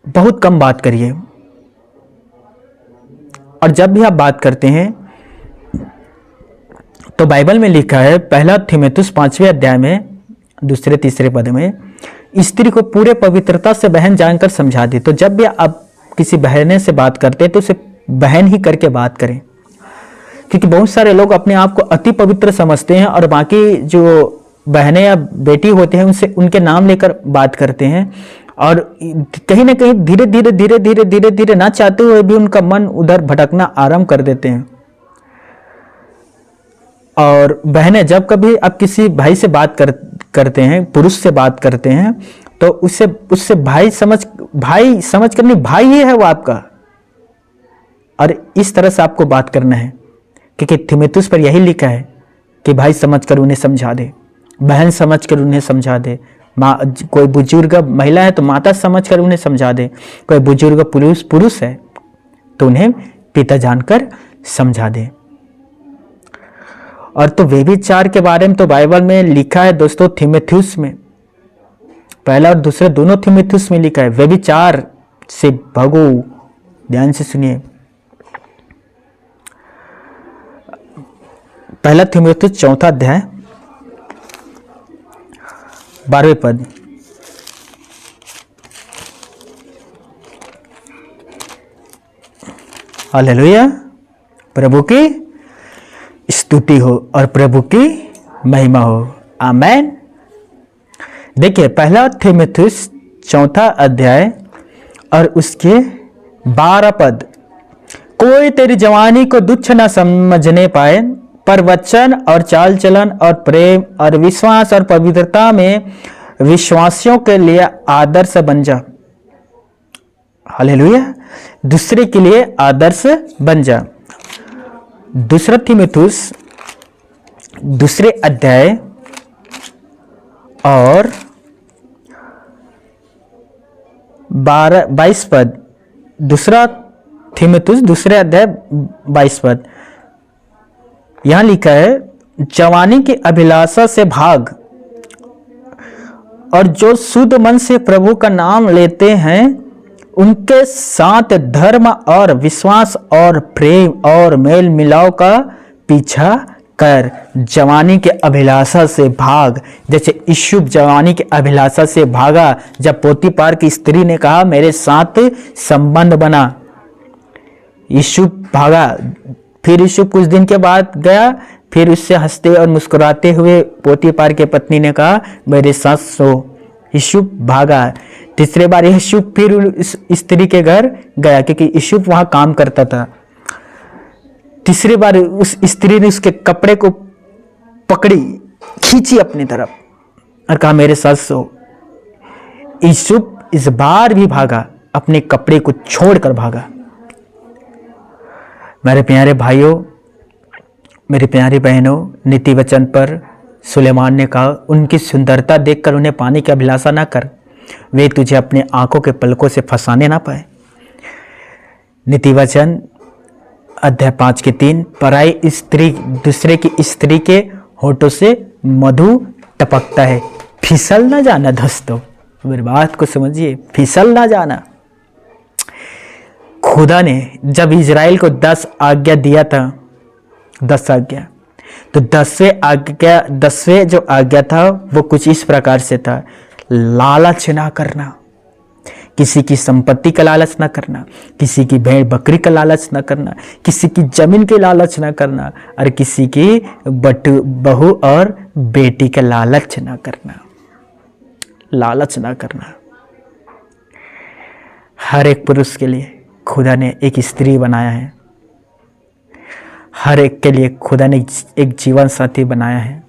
बहुत कम बात करिए। और जब भी आप बात करते हैं तो बाइबल में लिखा है, पहला थिमुथियुस 5वें अध्याय में 2-3 पद में, स्त्री को पूरे पवित्रता से बहन जानकर समझा दे। तो जब भी आप किसी बहन से बात करते हैं तो उसे बहन ही करके बात करें, क्योंकि बहुत सारे लोग अपने आप को अति पवित्र समझते हैं और बाकी जो बहनें या बेटी होते हैं उनसे उनके नाम लेकर बात करते हैं और कहीं ना कहीं धीरे धीरे ना चाहते हुए भी उनका मन उधर भटकना आरंभ कर देते हैं। और बहनें, जब कभी आप किसी भाई से बात करते हैं, पुरुष से बात करते हैं, तो उससे भाई समझ कर नहीं, भाई ही है वो आपका, और इस तरह से आपको बात करना है, क्योंकि थिमुथियुस पर यही लिखा है कि भाई समझकर उन्हें समझा दे, बहन समझकर उन्हें समझा दे, कोई बुजुर्ग महिला है तो माता समझकर उन्हें समझा दे, कोई बुजुर्ग पुरुष है तो उन्हें पिता जानकर समझा दे। और तो व्यभिचार के बारे में तो बाइबल में लिखा है दोस्तों, थिमुथियुस में, पहला और दूसरा दोनों थिमुथियुस में लिखा है, व्यभिचार से भागो। ध्यान से सुनिए, पहला थिमुथियुस 4 अध्याय 12वें पद, हालेलुया, प्रभु की स्तुति हो और प्रभु की महिमा हो, आमेन। देखिए, पहला थिमुथियुस 4 अध्याय और उसके 12 पद, कोई तेरी जवानी को तुच्छ न समझने पाए, पर वचन और चाल चलन और प्रेम और विश्वास और पवित्रता में विश्वासियों के लिए आदर्श बन जा। हालेलुया, दूसरे के लिए आदर्श बन जा। दूसरा थिमुथियुस 2 अध्याय और 22 पद, दूसरा थिमुथियुस 2 अध्याय 22 पद, यहां लिखा है, जवानी की अभिलाषा से भाग, और जो शुद्ध मन से प्रभु का नाम लेते हैं उनके साथ धर्म और विश्वास और प्रेम और मेल मिलाव का पीछा कर जवानी के अभिलाषा से भाग, जैसे यूसुफ जवानी के अभिलाषा से भागा जब पोतीफार की स्त्री ने कहा मेरे साथ संबंध बना, यूसुफ भागा। फिर यूसुफ कुछ दिन के बाद गया, फिर उससे हंसते और मुस्कुराते हुए पोतीफार के पत्नी ने कहा मेरे साथ सो, यूसुफ भागा। तीसरे बार यूसुफ फिर उस स्त्री के घर गया क्योंकि यूसुफ वहां काम करता था। तीसरी बार उस स्त्री ने उसके कपड़े को पकड़ी, खींची अपनी तरफ और कहा मेरे साथ सो। यूसुफ इस बार भी भागा, अपने कपड़े को छोड़कर भागा। मेरे प्यारे भाइयों, मेरी प्यारी बहनों, नीति वचन पर सुलेमान ने कहा उनकी सुंदरता देखकर उन्हें पाने की अभिलाषा ना कर, वे तुझे अपने आंखों के पलकों से फंसाने ना पाए। नीति वचन अध्याय 5:3, पराई स्त्री दूसरे की स्त्री के होठों से मधु टपकता है, फिसल ना जाना। दोस्तों मेरी बात को समझिए, फिसल ना जाना। खुदा ने जब इजराइल को 10 आज्ञा दिया था, 10 आज्ञा, तो 10वें जो आज्ञा था वो कुछ इस प्रकार से था, लालच ना करना, किसी की संपत्ति का लालच ना करना, किसी की भेड़ बकरी का लालच ना करना, किसी की जमीन के लालच ना करना, और किसी की बहू और बेटी का लालच ना करना, लालच ना करना। हर एक पुरुष के लिए खुदा ने एक स्त्री बनाया है, हर एक के लिए खुदा ने एक जीवन साथी बनाया है।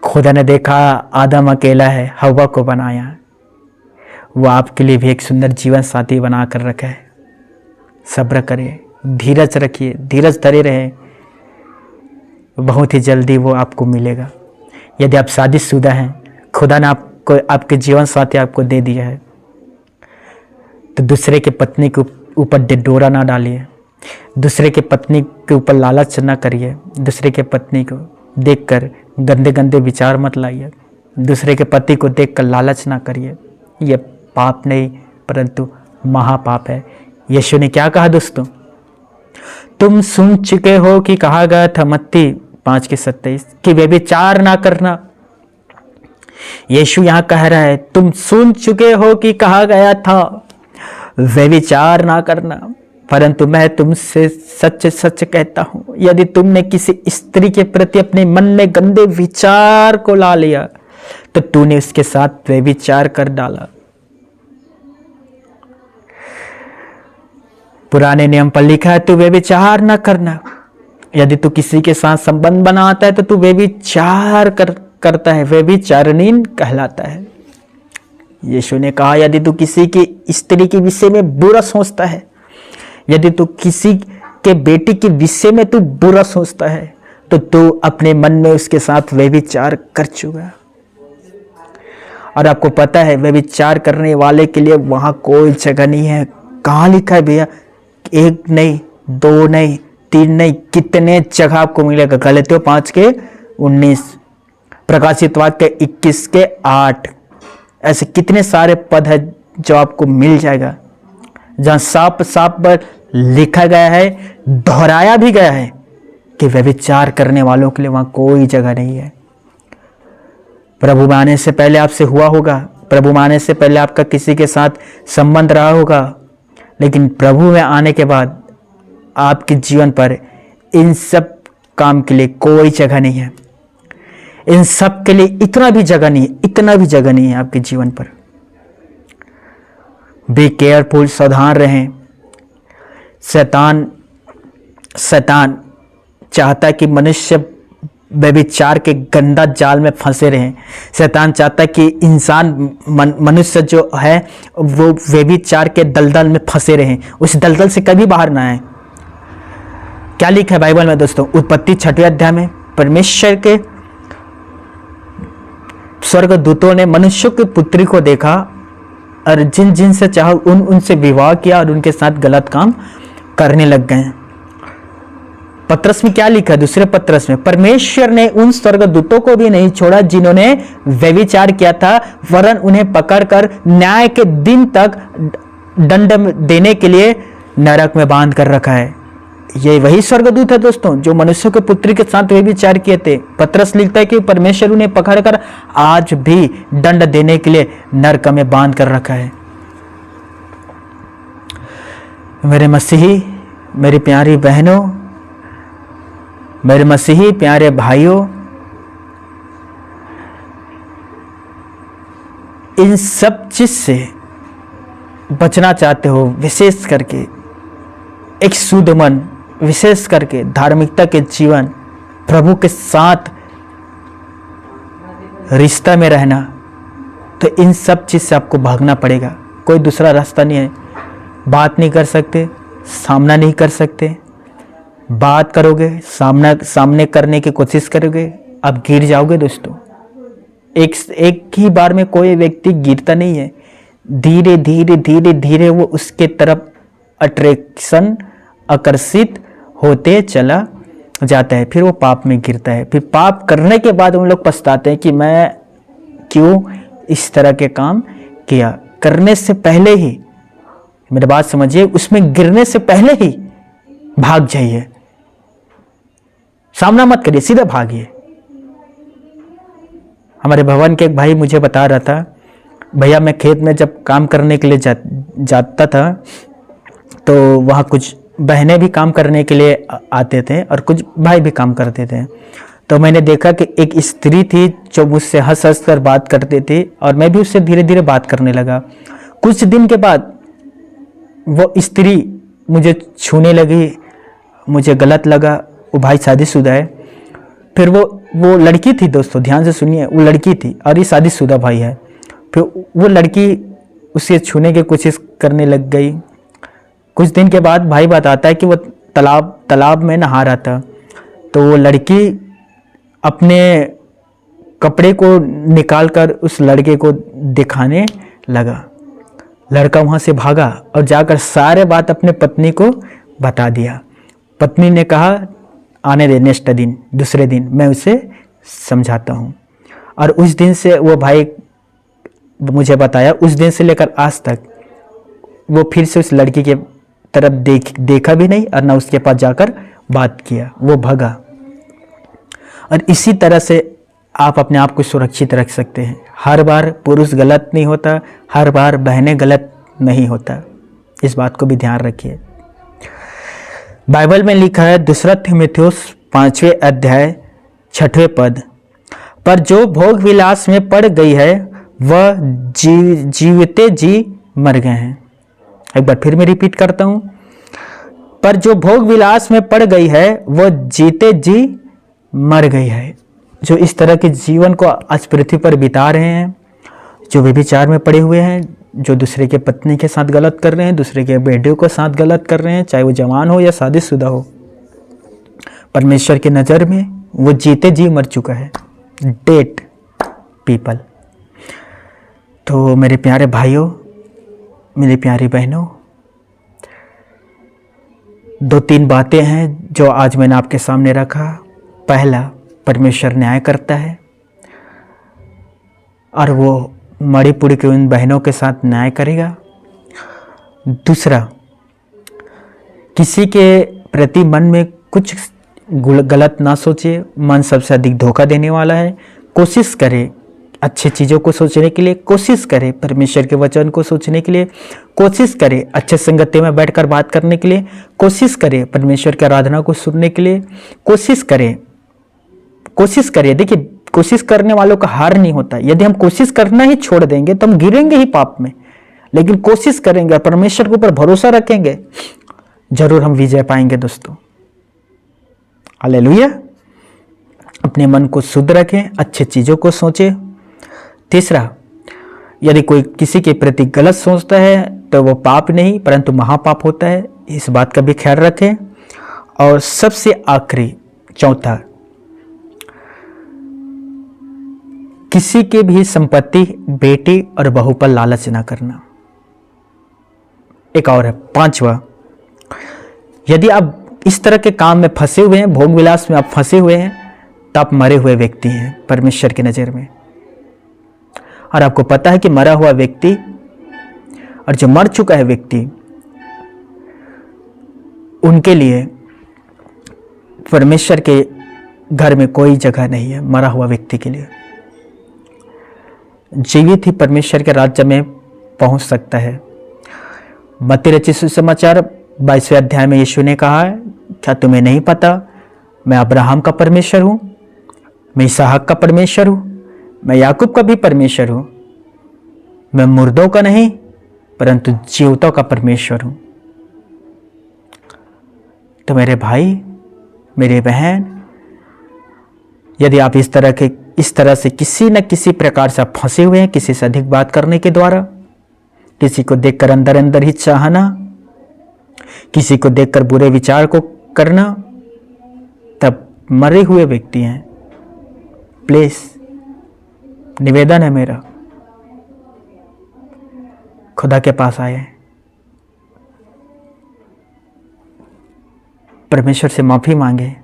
खुदा ने देखा आदम अकेला है, हव्वा को बनाया, वो आपके लिए भी एक सुंदर जीवन साथी बना कर रखा है। सब्र करिए, धीरज रखिए, धीरज धरे रहे, बहुत ही जल्दी वो आपको मिलेगा। यदि आप शादीशुदा हैं, खुदा ने आपको आपके जीवन साथी आपको दे दिया है, तो दूसरे के पत्नी के ऊपर डोरा ना डालिए, दूसरे के पत्नी के ऊपर लालच ना करिए, दूसरे के पत्नी को देखकर गंदे गंदे विचार मत लाइए, दूसरे के पति को देखकर लालच ना करिए। यह पाप नहीं परंतु महापाप है। यीशु ने क्या कहा दोस्तों? तुम सुन चुके हो कि कहा गया था मत्ती 5:27 कि व्यभिचार ना करना। यीशु यहां कह रहा है तुम सुन चुके हो कि कहा गया था व्यभिचार ना करना, परंतु मैं तुमसे सच सच कहता हूं, यदि तुमने किसी स्त्री के प्रति अपने मन में गंदे विचार को ला लिया तो तूने उसके साथ व्यभिचार कर डाला। पुराने नियम पर लिखा है तू व्यभिचार ना करना। यदि तू किसी के साथ संबंध बनाता है तो तू व्यभिचार करता है, व्यभिचारिणी कहलाता है। यीशु ने कहा यदि तू किसी की स्त्री के विषय में बुरा सोचता है, यदि तू किसी के बेटी के विषय में तू बुरा सोचता है, तो तू अपने मन में उसके साथ व्यभिचार कर चुका। और आपको पता है व्यभिचार करने वाले के लिए वहां कोई जगह नहीं है। कहाँ लिखा है भैया? 1 नहीं, 2 नहीं, 3 नहीं, कितने जगह आपको मिलेगा। गलातियों 5:19, प्रकाशित वाक्य 21:8, ऐसे कितने सारे पद है जो आपको मिल जाएगा जहां साफ साफ पर लिखा गया है, दोहराया भी गया है कि व्यभिचार करने वालों के लिए वहां कोई जगह नहीं है। प्रभु में आने से पहले आपसे हुआ होगा, प्रभु में आने से पहले आपका किसी के साथ संबंध रहा होगा, लेकिन प्रभु में आने के बाद आपके जीवन पर इन सब काम के लिए कोई जगह नहीं है। इन सब के लिए इतना भी जगह नहीं है, इतना भी जगह नहीं है आपके जीवन पर। बी केयरफुल, सावधान रहें। शैतान चाहता है कि मनुष्य व्यभिचार के गंदा जाल में फंसे रहें। शैतान चाहता है कि इंसान मनुष्य जो है वो व्यभिचार के दलदल में फंसे रहें, उस दलदल से कभी बाहर ना आए। क्या लिखा है बाइबल में दोस्तों? उत्पत्ति 6वें अध्याय में परमेश्वर के स्वर्गदूतों ने मनुष्य की पुत्री को देखा और जिन से चाहा उनसे विवाह किया और उनके साथ गलत काम करने लग गए। पत्रस में क्या लिखा है? दूसरे पत्रस में परमेश्वर ने उन स्वर्गदूतों को भी नहीं छोड़ा जिन्होंने व्यभिचार किया था, वरन उन्हें पकड़कर न्याय के दिन तक दंड देने के लिए नरक में बांध कर रखा है। ये वही स्वर्गदूत है दोस्तों जो मनुष्य के पुत्री के साथ वे विचार किए थे। पतरस लिखता है कि परमेश्वर उन्हें पकड़कर आज भी दंड देने के लिए नरक में बांध कर रखा है। मेरे मसीही, मेरी प्यारी बहनों, मेरे मसीही प्यारे भाइयों, इन सब चीज से बचना चाहते हो, विशेष करके एक शुद्ध मन, विशेष करके धार्मिकता के जीवन, प्रभु के साथ रिश्ता में रहना, तो इन सब चीज से आपको भागना पड़ेगा। कोई दूसरा रास्ता नहीं है। बात नहीं कर सकते, सामना नहीं कर सकते, बात करोगे, सामने करने की कोशिश करोगे, आप गिर जाओगे दोस्तों। एक ही बार में कोई व्यक्ति गिरता नहीं है, धीरे धीरे धीरे धीरे वो उसके तरफ अट्रैक्शन, आकर्षित होते चला जाता है, फिर वो पाप में गिरता है। फिर पाप करने के बाद उन लोग पछताते हैं कि मैं क्यों इस तरह के काम किया। करने से पहले ही, मेरी बात समझिए, उसमें गिरने से पहले ही भाग जाइए, सामना मत करिए, सीधा भागिए। हमारे भवन के एक भाई मुझे बता रहा था, भैया मैं खेत में जब काम करने के लिए जाता था तो वहाँ कुछ बहनें भी काम करने के लिए आते थे और कुछ भाई भी काम करते थे। तो मैंने देखा कि एक स्त्री थी जो मुझसे हंस हंस कर बात करती थी और मैं भी उससे धीरे धीरे बात करने लगा। कुछ दिन के बाद वो स्त्री मुझे छूने लगी, मुझे गलत लगा। वो भाई शादीशुदा है। फिर वो लड़की थी दोस्तों, ध्यान से सुनिए, वो लड़की थी और ये शादीशुदा भाई है। फिर वो लड़की उसे छूने की कोशिश करने लग गई। कुछ दिन के बाद भाई बताता है कि वो तालाब में नहा रहा था, तो वो लड़की अपने कपड़े को निकाल कर उस लड़के को दिखाने लगा। लड़का वहाँ से भागा और जाकर सारे बात अपने पत्नी को बता दिया। पत्नी ने कहा आने दे, नेक्स्ट दिन, दूसरे दिन मैं उसे समझाता हूँ। और उस दिन से वो भाई मुझे बताया, उस दिन से लेकर आज तक वो फिर से उस लड़की के तरफ देखा भी नहीं और ना उसके पास जाकर बात किया, वो भागा। और इसी तरह से आप अपने आप को सुरक्षित रख सकते हैं। हर बार पुरुष गलत नहीं होता, हर बार बहनें गलत नहीं होता, इस बात को भी ध्यान रखिए। बाइबल में लिखा है 2 तीमुथियुस 5वें अध्याय 6वें पद, पर जो भोग विलास में पड़ गई है वह जीवते जी मर गए हैं। एक बार फिर मैं रिपीट करता हूं, पर जो भोग विलास में पड़ गई है वह जीते जी मर गई है। जो इस तरह के जीवन को आज पृथ्वी पर बिता रहे हैं, जो व्यभिचार में पड़े हुए हैं, जो दूसरे के पत्नी के साथ गलत कर रहे हैं, दूसरे के बेटे के साथ गलत कर रहे हैं, चाहे वो जवान हो या शादीशुदा हो, परमेश्वर की नज़र में वो जीते जी मर चुका है, डेड पीपल। तो मेरे प्यारे भाइयों, मेरी प्यारी बहनों, 2-3 बातें हैं जो आज मैंने आपके सामने रखा। पहला, परमेश्वर न्याय करता है और वो मणिपुर की उन बहनों के साथ न्याय करेगा। दूसरा, किसी के प्रति मन में कुछ गलत ना सोचे। मन सबसे अधिक धोखा देने वाला है। कोशिश करें अच्छी चीज़ों को सोचने के लिए, कोशिश करें परमेश्वर के वचन को सोचने के लिए, कोशिश करें अच्छे संगति में बैठकर बात करने के लिए, कोशिश करें परमेश्वर की आराधना को सुनने के लिए, कोशिश करें। देखिए, कोशिश करने वालों का हार नहीं होता। यदि हम कोशिश करना ही छोड़ देंगे तो हम गिरेंगे ही पाप में, लेकिन कोशिश करेंगे और परमेश्वर के ऊपर भरोसा रखेंगे, जरूर हम विजय पाएंगे दोस्तों। हालेलुया। अपने मन को शुद्ध रखें, अच्छी चीज़ों को सोचें। तीसरा, यदि कोई किसी के प्रति गलत सोचता है तो वो पाप नहीं परंतु महापाप होता है, इस बात का भी ख्याल रखें। और सबसे आखिरी, चौथा, किसी के भी संपत्ति, बेटी और बहू पर लालच ना करना। एक और है, 5वां, यदि आप इस तरह के काम में फंसे हुए हैं, भोग विलास में आप फंसे हुए हैं, तो आप मरे हुए व्यक्ति हैं परमेश्वर की नज़र में। और आपको पता है कि मरा हुआ व्यक्ति और जो मर चुका है व्यक्ति, उनके लिए परमेश्वर के घर में कोई जगह नहीं है मरा हुआ व्यक्ति के लिए। जीवित ही परमेश्वर के राज्य में पहुंच सकता है। मत्ती रचित सुसमाचार 22वें अध्याय में यीशु ने कहा है, क्या तुम्हें नहीं पता मैं अब्राहम का परमेश्वर हूं, मैं इसहाक का परमेश्वर हूं, मैं याकूब का भी परमेश्वर हूं, मैं मुर्दों का नहीं परंतु जीवतों का परमेश्वर हूं। तो मेरे भाई, मेरे बहन, यदि आप इस तरह से किसी न किसी प्रकार से आप फंसे हुए हैं, किसी से अधिक बात करने के द्वारा, किसी को देखकर अंदर अंदर ही चाहना, किसी को देखकर बुरे विचार को करना, तब मरे हुए व्यक्ति हैं। प्लीज निवेदन है मेरा, खुदा के पास आए, परमेश्वर से माफी मांगे।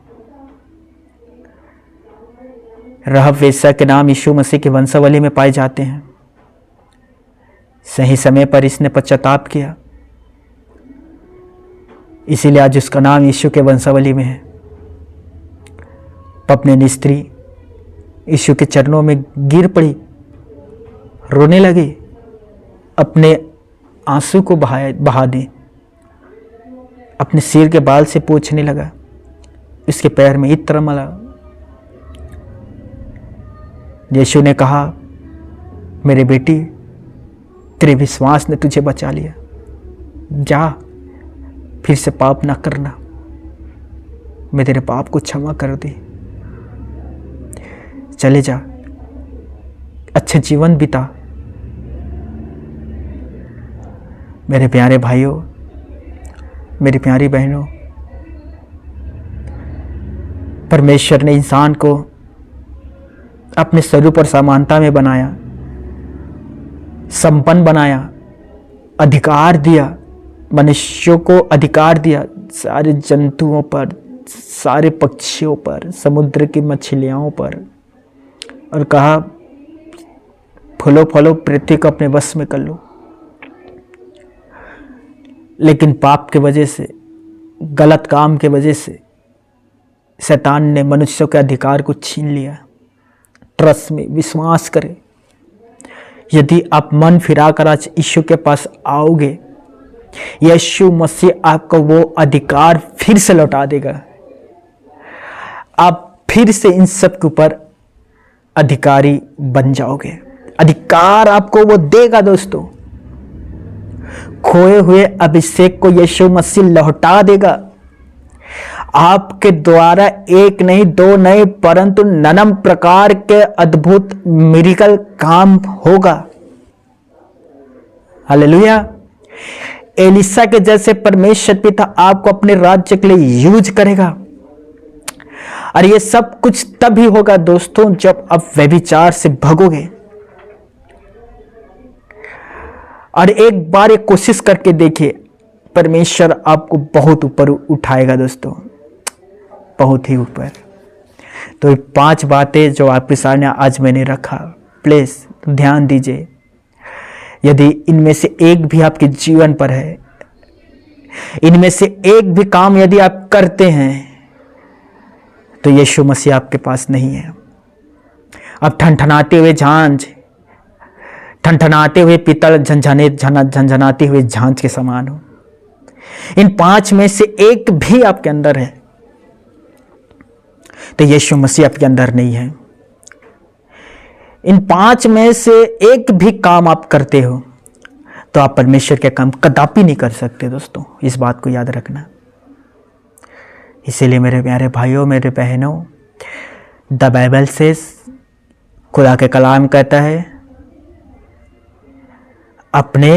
रहब वेश्या के नाम यीशु मसीह की वंशावली में पाए जाते हैं। सही समय पर इसने पश्चाताप किया, इसीलिए आज उसका नाम यीशु के वंशावली में है। पपने स्त्री यीशु के चरणों में गिर पड़ी, रोने लगी, अपने आंसू को बहा दे, अपने सिर के बाल से पोंछने लगा, उसके पैर में इत्र मला। यीशु ने कहा, मेरे बेटी, तेरे विश्वास ने तुझे बचा लिया, जा फिर से पाप ना करना, मैं तेरे पाप को क्षमा कर दी, चले जा, अच्छे जीवन बिता। मेरे प्यारे भाइयों, मेरी प्यारी बहनों, परमेश्वर ने इंसान को अपने स्वरूप और समानता में बनाया, संपन्न बनाया, अधिकार दिया, मनुष्यों को अधिकार दिया सारे जंतुओं पर, सारे पक्षियों पर, समुद्र की मछलियों पर, और कहा फलो फलो पृथ्वी को अपने वश में कर लो। लेकिन पाप के वजह से, गलत काम के वजह से शैतान ने मनुष्यों के अधिकार को छीन लिया। ट्रस्ट में विश्वास करें, यदि आप मन फिराकर आज यीशु के पास आओगे, यीशु मसीह आपको वो अधिकार फिर से लौटा देगा। आप फिर से इन सब के ऊपर अधिकारी बन जाओगे। अधिकार आपको वो देगा दोस्तों। खोए हुए अभिषेक को यीशु मसीह लौटा देगा। आपके द्वारा एक नहीं, दो नहीं, परंतु ननम प्रकार के अद्भुत मिरेकल काम होगा। हालेलुया। एलिशा के जैसे परमेश्वर पिता आपको अपने राज्य के लिए यूज करेगा। और ये सब कुछ तभी होगा दोस्तों जब आप व्यभिचार से भगोगे। और एक बार एक कोशिश करके देखिए, परमेश्वर आपको बहुत ऊपर उठाएगा दोस्तों, बहुत ही ऊपर। तो ये 5 बातें जो आपके सामने आज मैंने रखा, प्लीज ध्यान दीजिए। यदि इनमें से एक भी आपके जीवन पर है, इनमें से एक भी काम यदि आप करते हैं, तो यीशु मसीह आपके पास नहीं है। अब ठनठनाते हुए झांझ, ठनठनाते हुए पीतल झंझनाते हुए झांझ के समान हो। इन 5 में से एक भी आपके अंदर है, तो यीशु मसीह आपके अंदर नहीं है। इन 5 में से एक भी काम आप करते हो, तो आप परमेश्वर के काम कदापि नहीं कर सकते दोस्तों। इस बात को याद रखना। इसीलिए मेरे प्यारे भाइयों, मेरे बहनों, द बाइबल से, खुदा के कलाम कहता है, अपने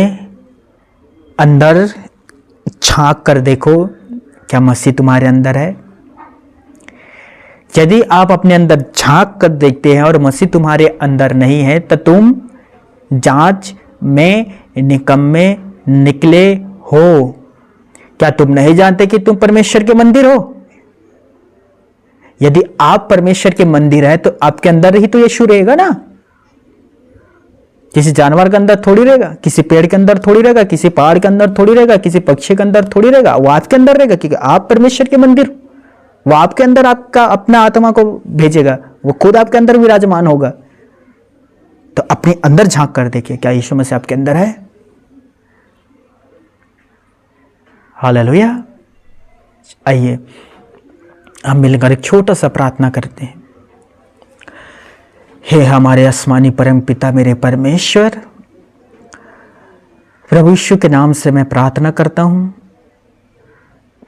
अंदर झांक कर देखो क्या मसीह तुम्हारे अंदर है। यदि आप अपने अंदर झांक कर देखते हैं और मसीह तुम्हारे अंदर नहीं है, तो तुम जांच में निकम्मे निकले हो। क्या तुम नहीं जानते कि तुम परमेश्वर के मंदिर हो? यदि आप परमेश्वर के मंदिर है, तो आपके अंदर ही तो यीशु रहेगा ना। किसी जानवर के अंदर थोड़ी रहेगा, किसी पेड़ के अंदर थोड़ी रहेगा, किसी पहाड़ के अंदर थोड़ी रहेगा, किसी पक्षी के अंदर थोड़ी रहेगा, वो आपके अंदर रहेगा, क्योंकि आप परमेश्वर के मंदिर हो। वो आपके अंदर आपका अपना आत्मा को भेजेगा, वो खुद आपके अंदर विराजमान होगा। तो अपने अंदर झांक कर देखिए, क्या यीशु मसीह आपके अंदर है? हालेलुया। आइए हम मिलकर एक छोटा सा प्रार्थना करते हैं। हे हमारे आसमानी परम पिता, मेरे परमेश्वर, प्रभु यीशु के नाम से मैं प्रार्थना करता हूं।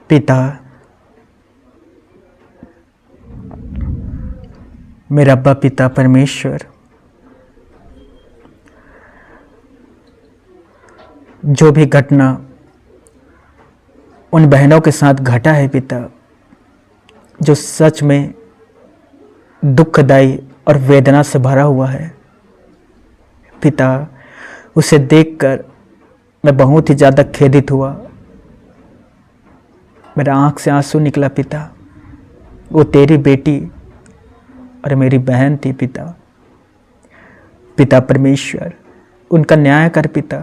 पिता, मेरा अब्बा पिता परमेश्वर, जो भी घटना उन बहनों के साथ घटा है पिता, जो सच में दुखदाई और वेदना से भरा हुआ है पिता, उसे देखकर मैं बहुत ही ज़्यादा खेदित हुआ। मेरा आंख से आंसू निकला पिता। वो तेरी बेटी और मेरी बहन थी पिता। पिता परमेश्वर, उनका न्याय कर पिता,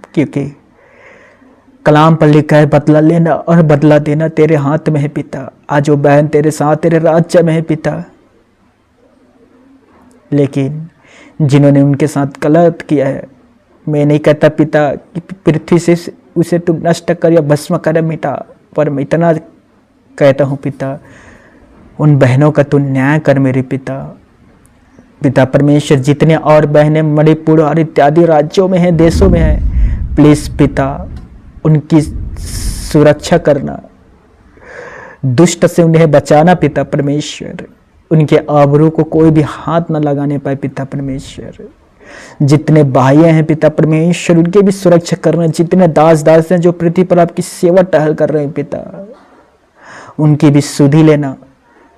क्योंकि कलाम पर लिखा है बदला लेना और बदला देना तेरे हाथ में है पिता। आज वो बहन तेरे साथ तेरे राज्य में है पिता, लेकिन जिन्होंने उनके साथ गलत किया है, मैं नहीं कहता पिता कि पृथ्वी से उसे तू नष्ट कर या भस्म कर मिटा, पर मैं इतना कहता हूँ पिता, उन बहनों का तू न्याय कर मेरे पिता। पिता परमेश्वर, जितने और बहनें मणिपुर और इत्यादि राज्यों में हैं, देशों में हैं, प्लीज़ पिता उनकी सुरक्षा करना, दुष्ट से उन्हें बचाना पिता परमेश्वर। उनके आबरू को कोई भी हाथ न लगाने पाए पिता परमेश्वर। जितने भाई हैं पिता परमेश्वर, उनकी भी सुरक्षा करना। जितने दास दास हैं जो पृथ्वी पर आपकी सेवा टहल कर रहे हैं पिता, उनकी भी सुधि लेना,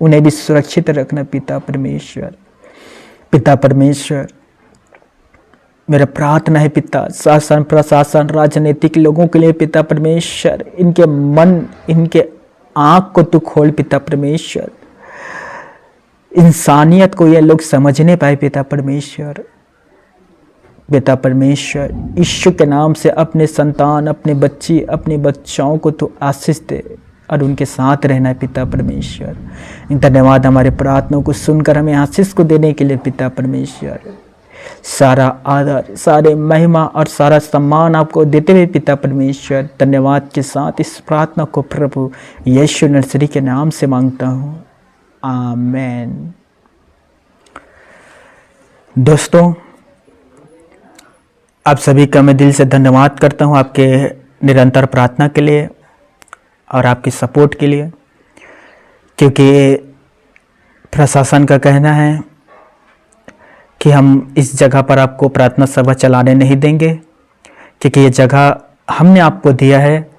उन्हें भी सुरक्षित रखना पिता परमेश्वर। पिता परमेश्वर, मेरा प्रार्थना है पिता, शासन प्रशासन राजनीतिक लोगों के लिए पिता परमेश्वर, इनके मन, इनके आँख को तू खोल पिता परमेश्वर। इंसानियत को ये लोग समझने पाए पिता परमेश्वर। पिता परमेश्वर, यीशु के नाम से अपने संतान, अपने बच्ची, अपने बच्चाओं को तू आशीष दे और उनके साथ रहना है पिता परमेश्वर। धन्यवाद हमारे प्रार्थनाओं को सुनकर हमें आशीष को देने के लिए पिता परमेश्वर। सारा आदर, सारे महिमा और सारा सम्मान आपको देते हुए पिता परमेश्वर, धन्यवाद के साथ इस प्रार्थना को प्रभु यीशु नसरी के नाम से मांगता हूँ, आमेन। दोस्तों, आप सभी का मैं दिल से धन्यवाद करता हूँ आपके निरंतर प्रार्थना के लिए और आपकी सपोर्ट के लिए, क्योंकि प्रशासन का कहना है कि हम इस जगह पर आपको प्रार्थना सभा चलाने नहीं देंगे, क्योंकि ये जगह हमने आपको दिया है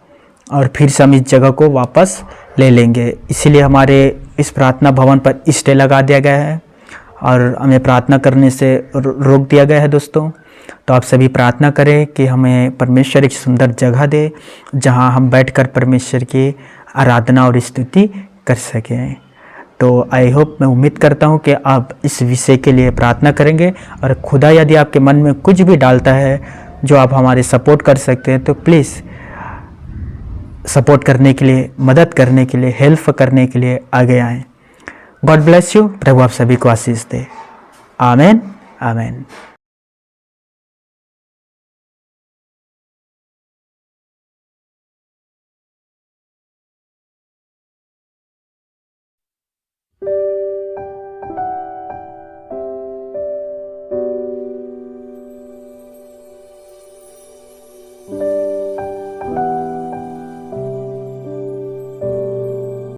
और फिर से हम इस जगह को वापस ले लेंगे। इसीलिए हमारे इस प्रार्थना भवन पर स्टे लगा दिया गया है और हमें प्रार्थना करने से रोक दिया गया है दोस्तों। तो आप सभी प्रार्थना करें कि हमें परमेश्वर एक सुंदर जगह दे जहां हम बैठकर परमेश्वर की आराधना और स्तुति कर सकें। तो आई होप, मैं उम्मीद करता हूं कि आप इस विषय के लिए प्रार्थना करेंगे और खुदा यदि आपके मन में कुछ भी डालता है जो आप हमारे सपोर्ट कर सकते हैं, तो प्लीज़ सपोर्ट करने के लिए, मदद करने के लिए, हेल्प करने के लिए आगे आएँ। God bless you. प्रभु आप सभी को आशीष दे। आमेन, आमेन।